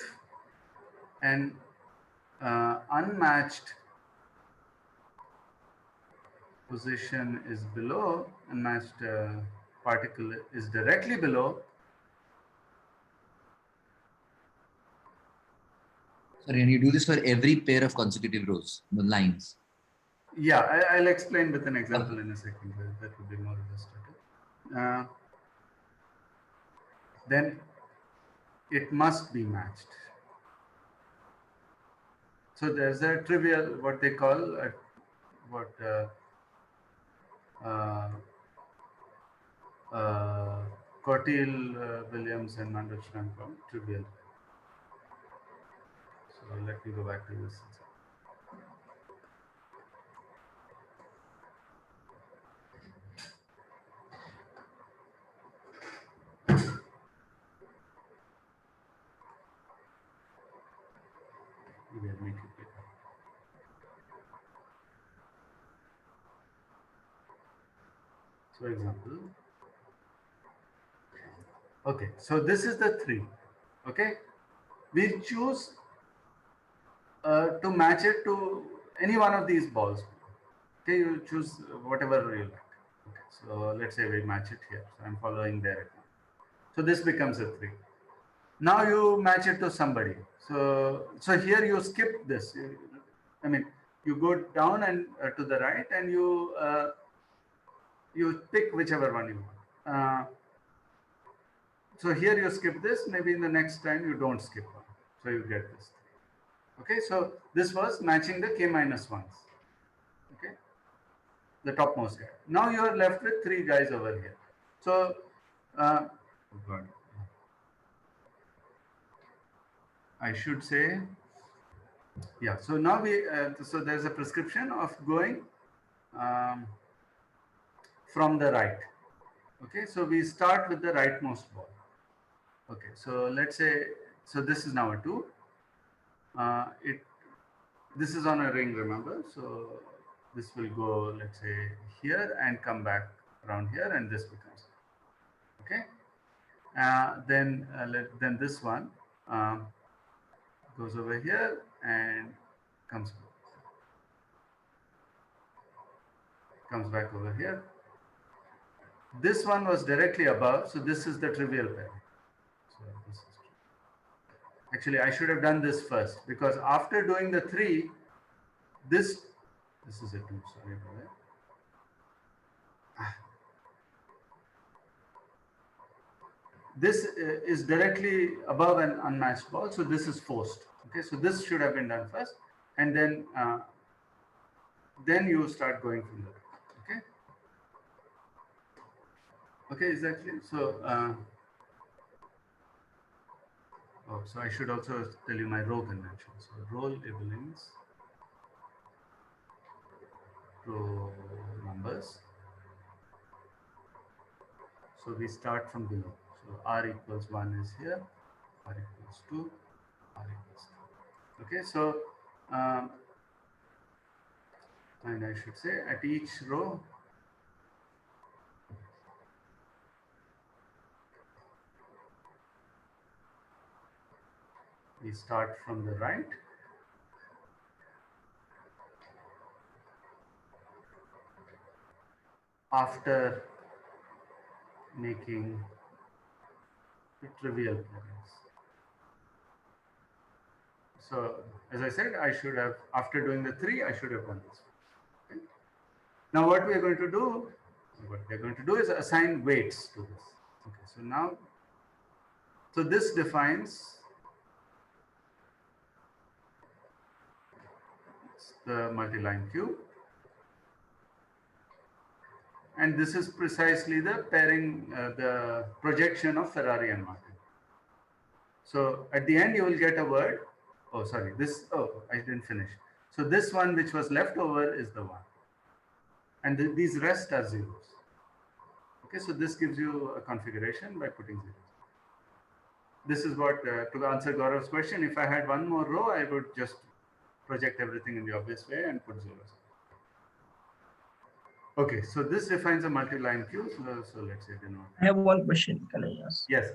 an unmatched position is below, unmatched particle is directly below. Sorry, and you do this for every pair of consecutive rows, the lines. Yeah, I'll explain with an example in a second. That would be more illustrative. Then it must be matched. So there's a trivial, what they call, Corteil, Williams, and Mandelstam call trivial. So let me go back to this. Maybe I'll make it bigger. So example. Okay, so this is the 3. Okay, we choose to match it to any one of these balls. Okay, you choose whatever you like. Okay, so let's say we match it here. So I'm following their account. So this becomes a 3. Now you match it to somebody. So here you skip this. I mean, you go down and to the right, and you pick whichever one you want. So here you skip this. Maybe in the next time you don't skip one. So you get this. Okay, so this was matching the k minus 1s. Okay, the topmost guy. Now you are left with 3 guys over here. So, oh God. I should say, yeah. So now so there's a prescription of going from the right. Okay, so we start with the rightmost ball. Okay, so let's say, so this is now a 2. This is on a ring, remember? So this will go, let's say, here and come back around here, and this becomes okay. Then this one goes over here and comes back over here. This one was directly above, so this is the trivial pair. So this is actually I should have done this first, because after doing the 3, this is a 2. Sorry about that. This is directly above an unmatched ball, so this is forced. Okay, so this should have been done first, and then you start going from there. Okay. Okay, exactly. So, so I should also tell you my row convention. So row labelings, row numbers. So we start from below. So r equals 1 is here, r equals 2, r equals 2. Okay, so and I should say at each row we start from the right after making the trivial pairings. So as I said, I should have, after doing the 3, I should have done this. Okay. Now what we are going to do, is assign weights to this. Okay, so now, so this defines the multi-line cube, and this is precisely the pairing, the projection of Ferrari and Martin. So at the end you will get a word. Oh, sorry, this, oh, I didn't finish. So this one which was left over is the 1. And these rest are zeros. Okay, so this gives you a configuration by putting zeros. This is what, to answer Gaurav's question, if I had one more row, I would just project everything in the obvious way and put zeros. Okay, so this defines a multi-line queue. So let's say denote. I have one question. Can I ask? Yes.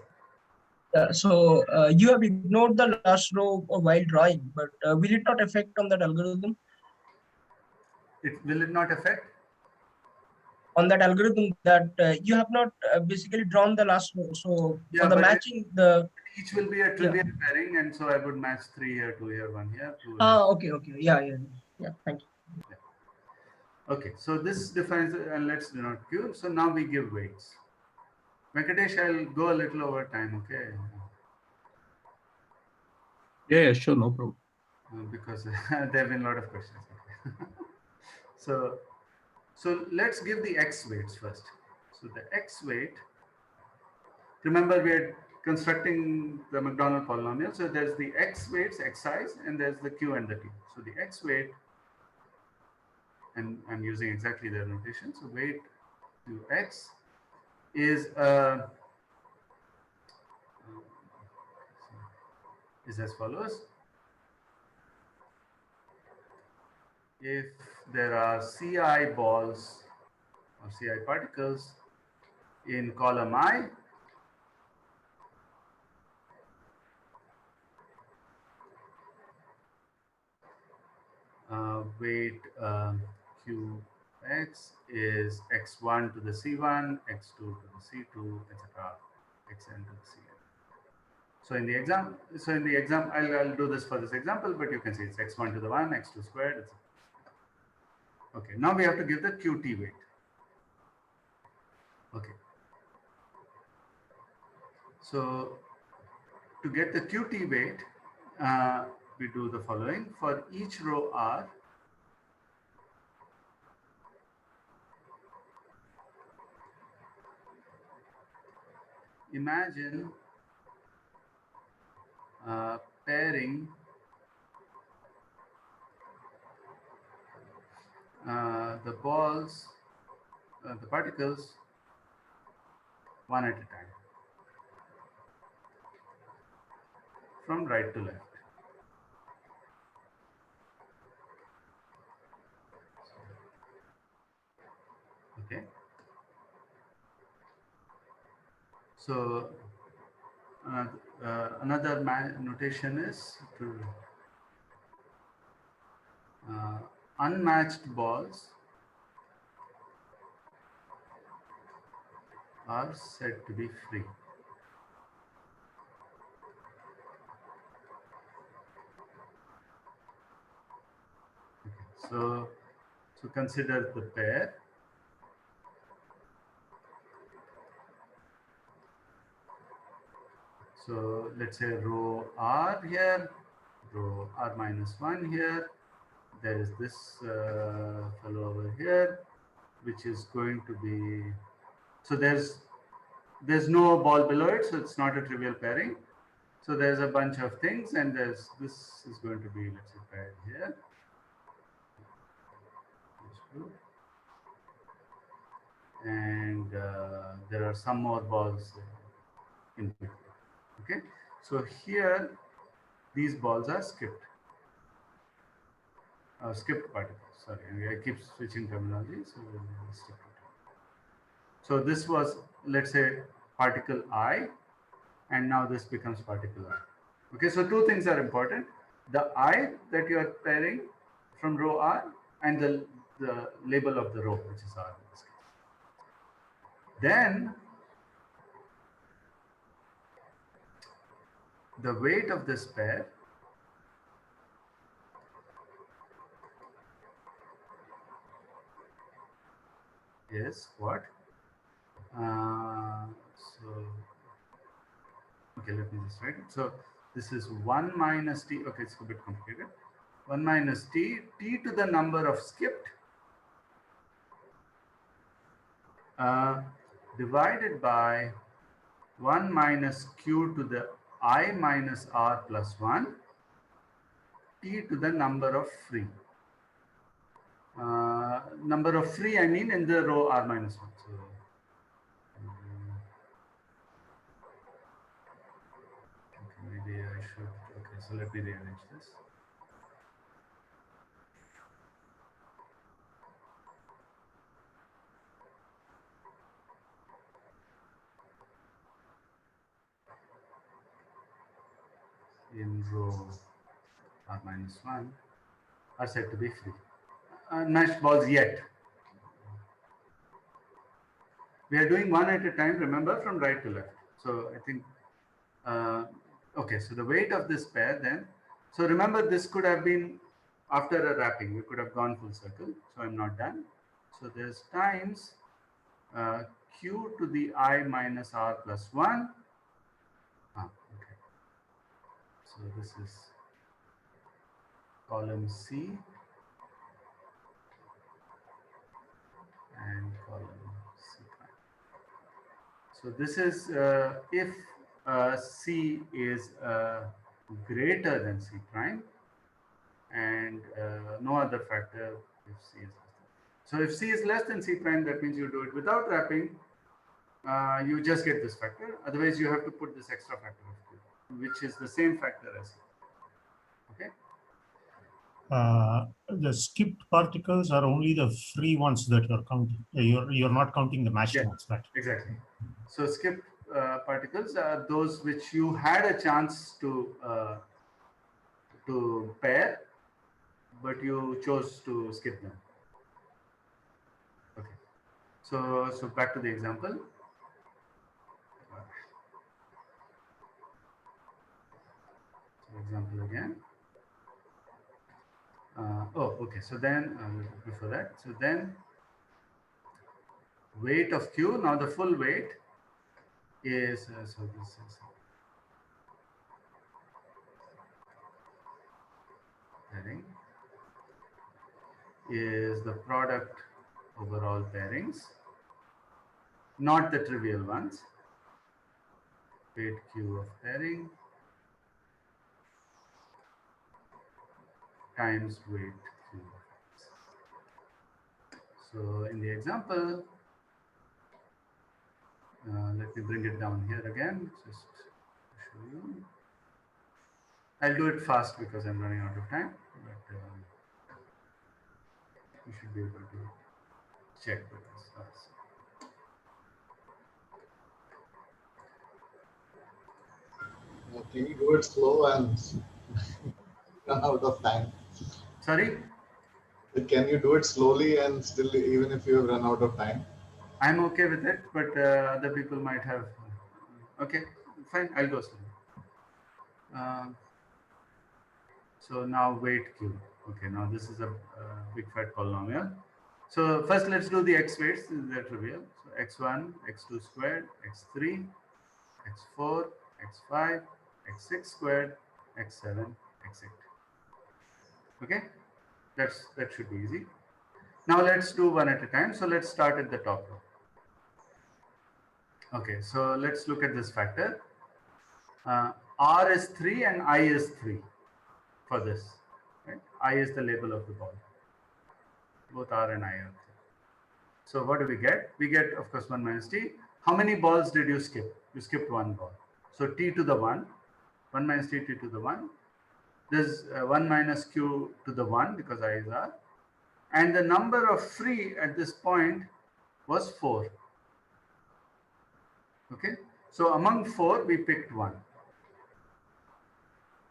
So you have ignored the last row while drawing, but will it not affect on that algorithm? Will it not affect? On that algorithm that you have not basically drawn the last row. So Yeah, for the matching, each will be a trivial pairing, and so I would match 3 here, 2 here, 1 here, 2 here. Okay. Yeah. Thank you. Yeah. Okay, so this defines, and let's denote Q. So now we give weights. Venkatesh, I'll go a little over time, okay? Yeah, sure, no problem. Because there have been a lot of questions. Okay. So let's give the x weights first. So the x weight, remember we are constructing the Macdonald polynomial. So there's the x weights, xi's, and there's the q and the t. So the x weight, and I'm using exactly their notation. So weight to x is as follows. If there are Ci balls or Ci particles in column I, weight Qx is x1 to the C1, x2 to the C2, etc., xn to the Cn. So in the exam, I'll do this for this example, but you can see it's x1 to the 1, x2 squared, etc. Okay, now we have to give the Qt weight. Okay. So to get the Qt weight, we do the following. For each row R, imagine pairing the balls, the particles, one at a time, from right to left. So another notation is to unmatched balls are said to be free. Okay. So consider the pair. So let's say row R here, row R minus 1 here. There is this fellow over here, which is going to be, so there's no ball below it, so it's not a trivial pairing. So there's a bunch of things, and this is going to be, let's say, paired here. And there are some more balls in between. Okay, so here these balls are skipped. Skipped particles. Sorry, I keep switching terminology. So this was, let's say, particle I, and now this becomes particle I. Okay, so two things are important: the I that you are pairing from row R, and the label of the row, which is R in this case. Then the weight of this pair is what? Okay, let me just write it. So this is 1 minus t. Okay, it's a bit complicated. 1 minus t to the number of skipped divided by 1 minus q to the I minus r plus 1 t to the number of free. Number of free, I mean, in the row r minus 1. So, okay, maybe I should. Okay, so let me rearrange this. In row r minus 1 are said to be free. Matched balls yet. We are doing one at a time, remember, from right to left. So I think, okay, so the weight of this pair then, so remember this could have been after a wrapping, we could have gone full circle, so I'm not done. So there's times q to the I minus r plus 1. Okay. So this is column C and column C prime. So this is if C is greater than C prime, and no other factor if C is less than. So if C is less than C prime, that means you do it without wrapping. You just get this factor. Otherwise, you have to put this extra factor of Q, which is the same factor as C. Okay. The skipped particles are only the free ones that you're counting. You're not counting the matched ones, right? Exactly. So skipped particles are those which you had a chance to pair, but you chose to skip them. Okay. So back to the example. So example again. Okay. So then before that, so then weight of Q. Now the full weight is so this is pairing is the product overall pairings, not the trivial ones. Weight Q of pairing times weight Q of X. So in the example, let me bring it down here again, just to show you. I'll do it fast because I'm running out of time, but you should be able to check with this. Can you do it slow and run out of time? Sorry, Can you do it slowly and still, even if you have run out of time? I'm okay with it, but other people might have. Okay, fine, I'll go slow. So now weight Q. Okay, now this is a big fat polynomial. So first let's do the x weights. They're trivial. So x1, x2 squared, x3, x4, x5, x6 squared, x7, x8. Okay, that should be easy. Now let's do one at a time. So let's start at the top row. Okay, so let's look at this factor. R is 3 and I is 3 for this. Right? I is the label of the ball. Both R and I are 3. So what do we get? We get, of course, 1 minus t. How many balls did you skip? You skipped one ball. So t to the 1, 1 minus t to the 1. There's 1 minus q to the 1 because I is R. And the number of free at this point was 4. Okay. So among 4, we picked 1.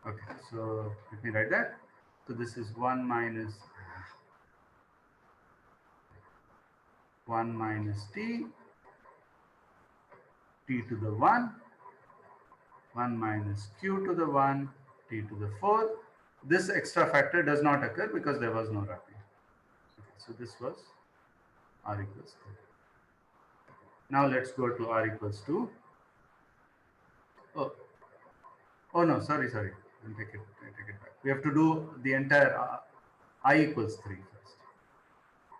Okay. So let me write that. So this is 1 minus t, t to the 1, 1 minus q to the 1, t to the 4. This extra factor does not occur because there was no wrapping. Okay, so this was r equals 3. Now let's go to r equals 2. Oh no, sorry. I'll take it back. We have to do the entire I equals 3 first.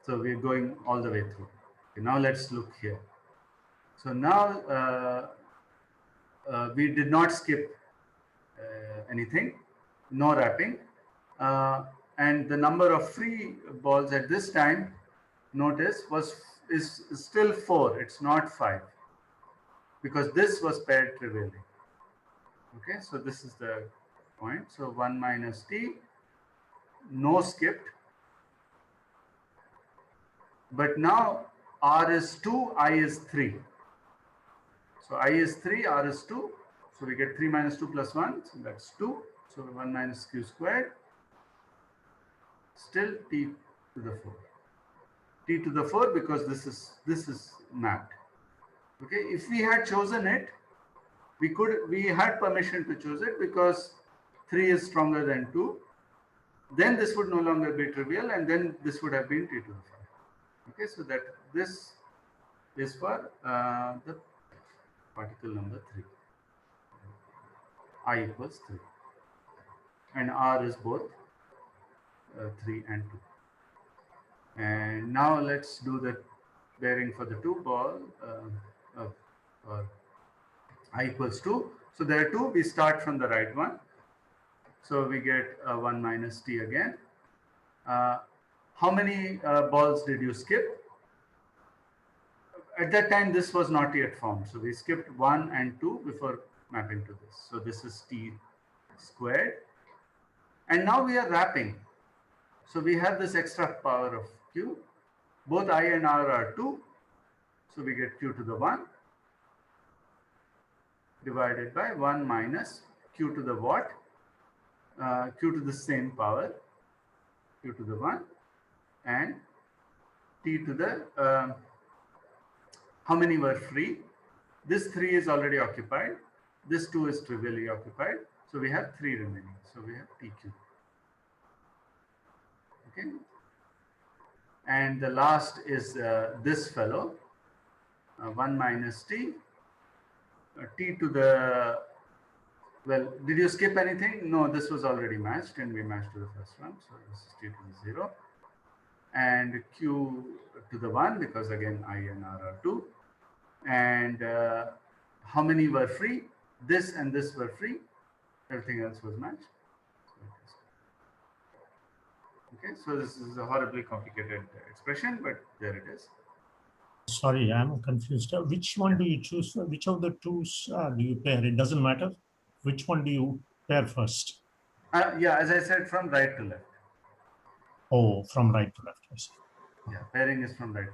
So we're going all the way through. Okay, now let's look here. So now we did not skip anything, no wrapping. And the number of free balls at this time, notice, is still 4. It's not 5 because this was paired trivially. Okay, so this is the point. So 1 minus t, no skipped. But now r is 2, I is 3. So I is 3, r is 2. So we get 3 minus 2 plus 1. So that's 2. So 1 minus q squared. Still t to the 4. T to the 4 because this is mapped. Okay, if we had chosen it, we had permission to choose it because 3 is stronger than 2. Then this would no longer be trivial, and then this would have been t to the 5. Okay, so that this is for the particle number 3. I equals 3. And R is both 3 and 2. And now let's do the bearing for the 2 ball for I equals 2. So there are 2. We start from the right one. So we get 1 minus t again. How many balls did you skip? At that time, this was not yet formed. So we skipped 1 and 2 before mapping to this. So this is t squared. And now we are wrapping. So we have this extra power of q. Both I and r are 2. So we get q to the 1 divided by 1 minus q to the what? Q to the same power, q to the 1, and t to the, how many were free? This 3 is already occupied. This 2 is trivially occupied. So we have 3 remaining. So we have tq. Okay. And the last is this fellow, 1 minus t, t to the, well, did you skip anything? No, this was already matched and we matched to the first one. So this is t to the 0. And q to the 1 because again I and r are 2. And how many were free? This and this were free. Everything else was matched. Okay, so this is a horribly complicated expression, but there it is. Sorry, I'm confused. Which one do you choose? Which of the two do you pair? It doesn't matter. Which one do you pair first? Yeah, as I said, from right to left. Oh, from right to left. I see. Yeah, pairing is from right.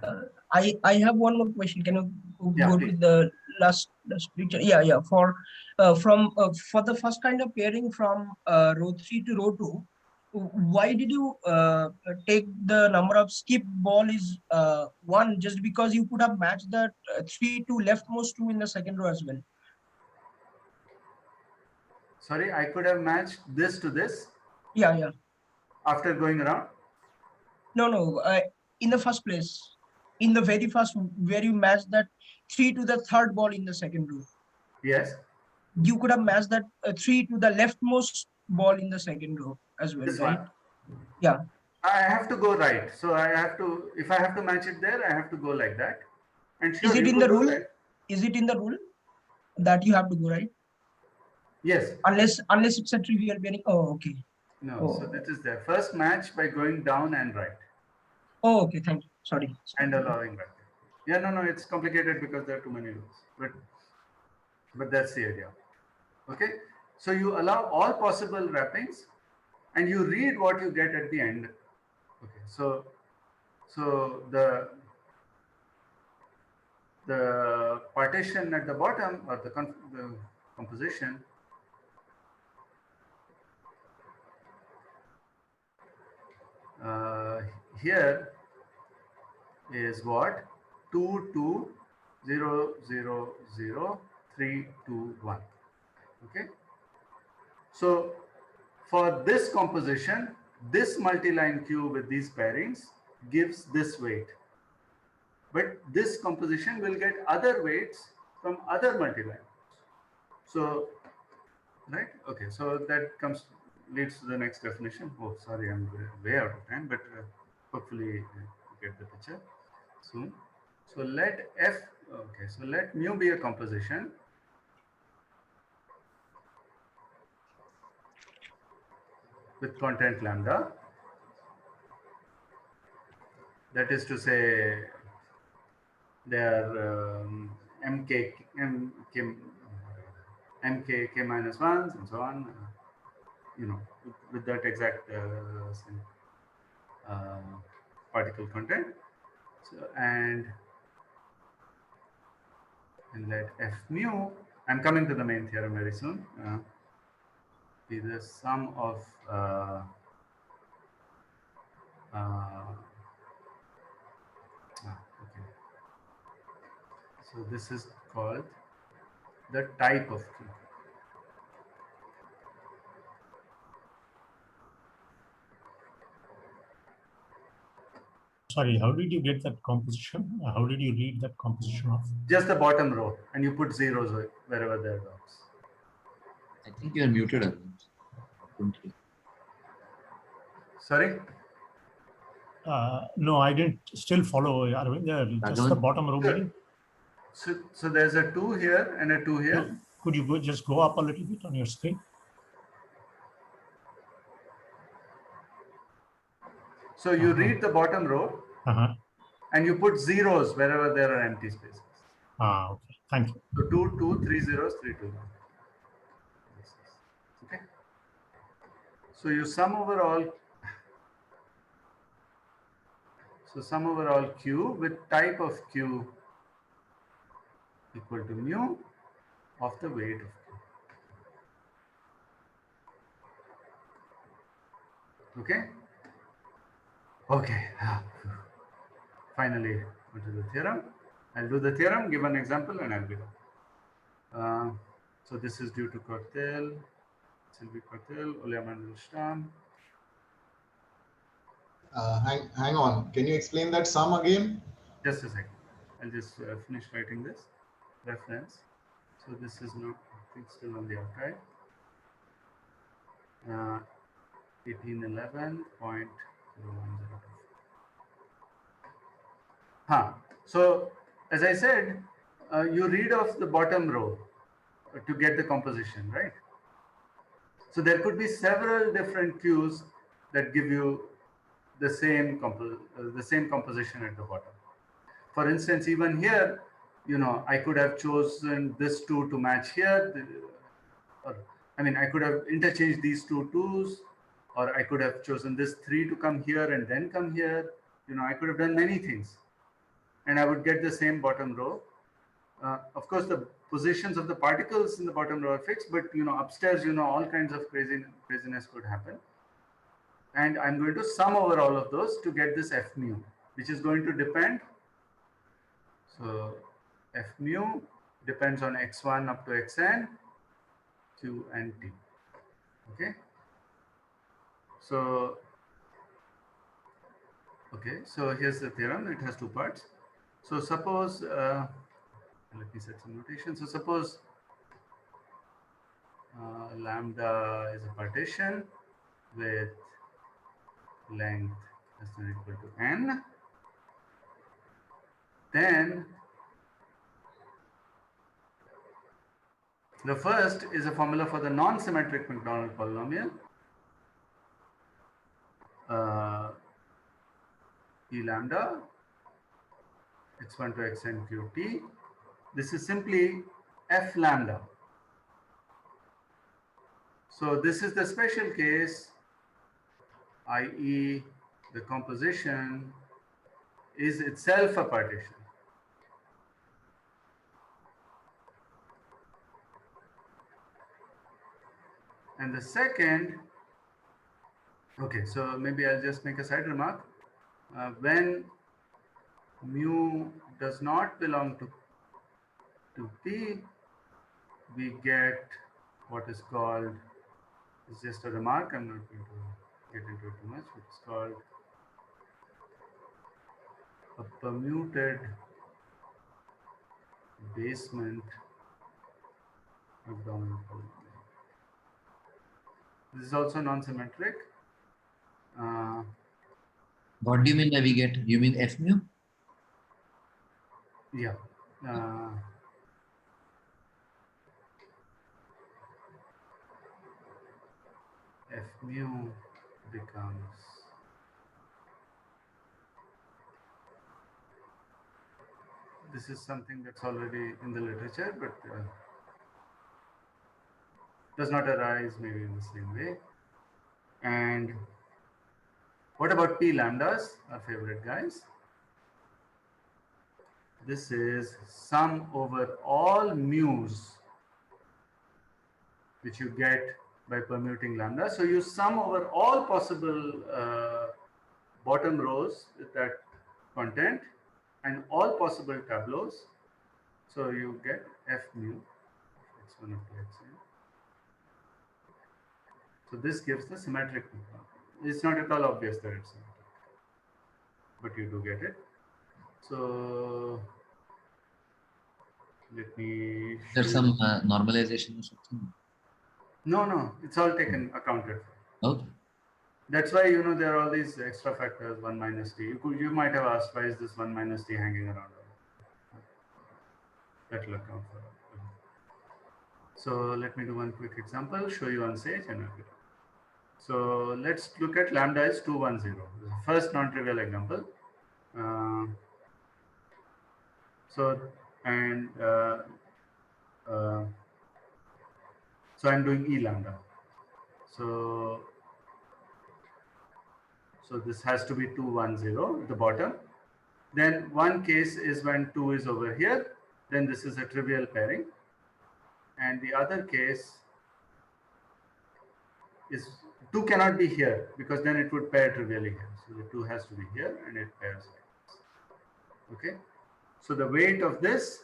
I have one more question. Can you Yeah, go please. to the last picture? Yeah. For the first kind of pairing from row 3 to row 2, why did you take the number of skip ball is 1, just because you could have matched that 3 to leftmost 2 in the second row as well? Sorry, I could have matched this to this Yeah. after going around. No. In the first place, in the very first, where you matched that 3 to the third ball in the second row, Yes. you could have matched that 3 to the leftmost ball in the second row as well, This right? one. Yeah. I have to go right. So I have to, if I have to match it there, I have to go like that. And Is sure, it you in could the do rule? that. Is it in the rule that you have to go right? Yes. Unless it's a trivial pairing. Oh, okay. No. Oh. So this is there. First match by going down and right Oh, okay. Thank you. Sorry. and allowing right. Yeah, no, it's complicated because there are too many rules. But that's the idea. Okay. So you allow all possible wrappings and you read what you get at the end. Okay. So the partition at the bottom, or the composition, here is what? 2 2 0 0 0 3 2 1. Okay. So for this composition, this multi-line queue with these pairings gives this weight. But this composition will get other weights from other multi-line. So, right? Okay, so that leads to the next definition. Oh, sorry, I'm way out of time, but hopefully you get the picture soon. So let F, okay, so let mu be a composition with content lambda. That is to say, they are mk, k minus ones and so on, with that exact particle content. So, and let F mu, I'm coming to the main theorem very soon, be the sum of okay. So this is called the type of Q. Sorry, how did you get that composition? How did you read that composition of? Just the bottom row, and you put zeros wherever there are dots. I think you are muted, Arvind. Sorry? No, I didn't still follow, Arvind. Just the bottom row meaning. So there's a 2 here and a 2 here. Could you just go up a little bit on your screen? So you read the bottom row and you put zeros wherever there are empty spaces. Okay. Thank you. So 2, 2, 3 zeros, 3, 2. Okay. So you sum over all. So sum over all Q with type of Q equal to mu of the weight of Q. Okay. Okay. Finally, go to the theorem. I'll do the theorem, give an example, and I'll be done. So this is due to Kortell, Sylvie Kortell, Olia Mandelstam. Hang on. Can you explain that sum again? Just a second. I'll just finish writing this reference. So this is not, I think, still on the archive. 1811.010. So as I said, you read off the bottom row to get the composition, right? So there could be several different Qs that give you the same composition at the bottom. For instance, even here, I could have chosen this 2 to match here. I could have interchanged these two 2s, or I could have chosen this 3 to come here and then come here. I could have done many things, and I would get the same bottom row. Of course, the positions of the particles in the bottom row are fixed, but upstairs, all kinds of craziness could happen. And I'm going to sum over all of those to get this F mu, which is going to depend. So F mu depends on x1 up to xn, q and t. Okay. So here's the theorem. It has two parts. So suppose, let me set some notation. So suppose lambda is a partition with length less than or equal to n. Then the first is a formula for the non-symmetric Macdonald polynomial. E lambda x1 to xn qt. This is simply f lambda. So this is the special case, i.e. the composition is itself a partition. And the second, okay, so maybe I'll just make a side remark. When mu does not belong to P, we get what is called, it's just a remark, I'm not going to get into it too much, it's called a permuted basement Macdonald polynomial. This is also non-symmetric. What do you mean by we get? You mean F mu? Yeah. F mu becomes this is something that's already in the literature, but does not arise maybe in the same way. And what about P lambdas, our favorite guys? This is sum over all mu's which you get by permuting lambda. So you sum over all possible bottom rows with that content and all possible tableaus. So you get F mu x1 up to xn. So this gives the symmetric Macdonald. It's not at all obvious that it's symmetric, but you do get it. So let me. There's some normalization or something. No, it's all taken accounted for. Okay. That's why there are all these extra factors, 1 minus t. You might have asked, why is this 1 minus t hanging around? That will account for it. So let me do one quick example, show you on Sage and I'll be done. So let's look at lambda is 210. The first non-trivial example. So I'm doing E lambda. So this has to be 210 at the bottom. Then one case is when 2 is over here, then this is a trivial pairing. And the other case is 2 cannot be here because then it would pair trivially here. So the 2 has to be here and it pairs like this. Okay. So the weight of this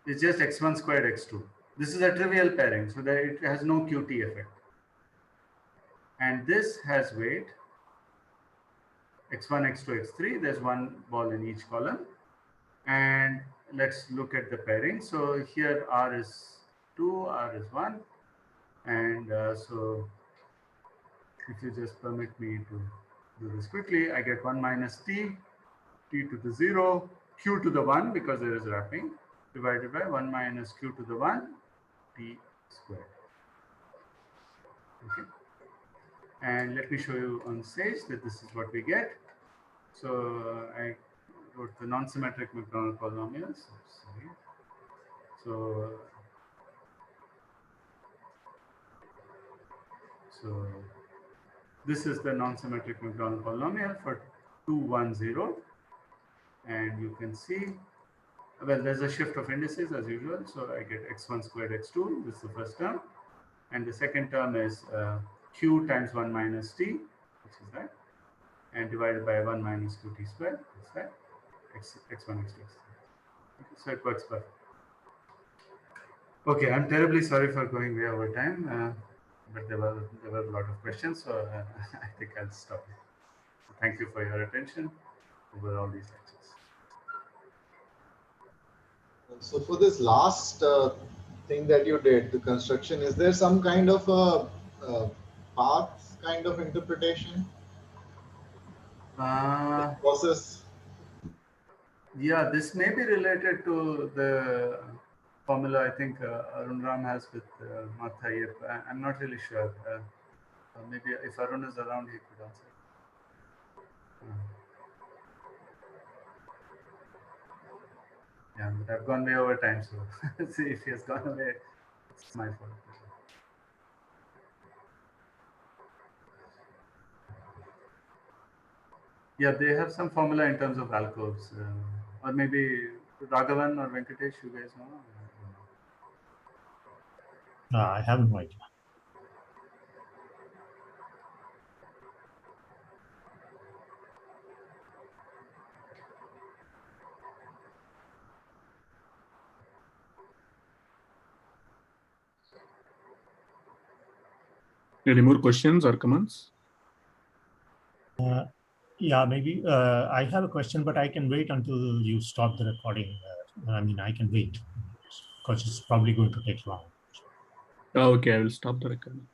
is just x1 squared x2. This is a trivial pairing, so that it has no QT effect. And this has weight x1, x2, x3. There's one ball in each column. And let's look at the pairing. So here R is 2, R is 1. And so if you just permit me to do this quickly, I get 1 minus t, t to the 0, q to the 1 because there is wrapping, divided by 1 minus q to the 1, t squared. Okay. And let me show you on Sage that this is what we get. So I wrote the non-symmetric Macdonald polynomials. Sorry. So this is the non-symmetric Macdonald polynomial for 2, 1, 0. And you can see, well, there's a shift of indices as usual. So I get x1 squared x2. This is the first term. And the second term is q times 1 minus t, which is that, and divided by 1 minus 2t squared, that's that, x1, x2, x3. Okay, so it works perfect. Okay, I'm terribly sorry for going way over time, but there were a lot of questions, so I think I'll stop here. So thank you for your attention over all these lectures. So for this last thing that you did, the construction, is there some kind of a path kind of interpretation? Process? Yeah, this may be related to the formula I think Arun Ram has with Martha Ayyappa. I'm not really sure. Maybe if Arun is around, he could answer. Yeah, but I've gone way over time, so see if he has gone away, it's my fault. Yeah, they have some formula in terms of alcoves, or maybe Raghavan or Venkatesh, you guys know? I have no idea. Any more questions or comments? Yeah, maybe I have a question, but I can wait until you stop the recording. I mean, I can wait because it's probably going to take long. Okay, I will stop the recording.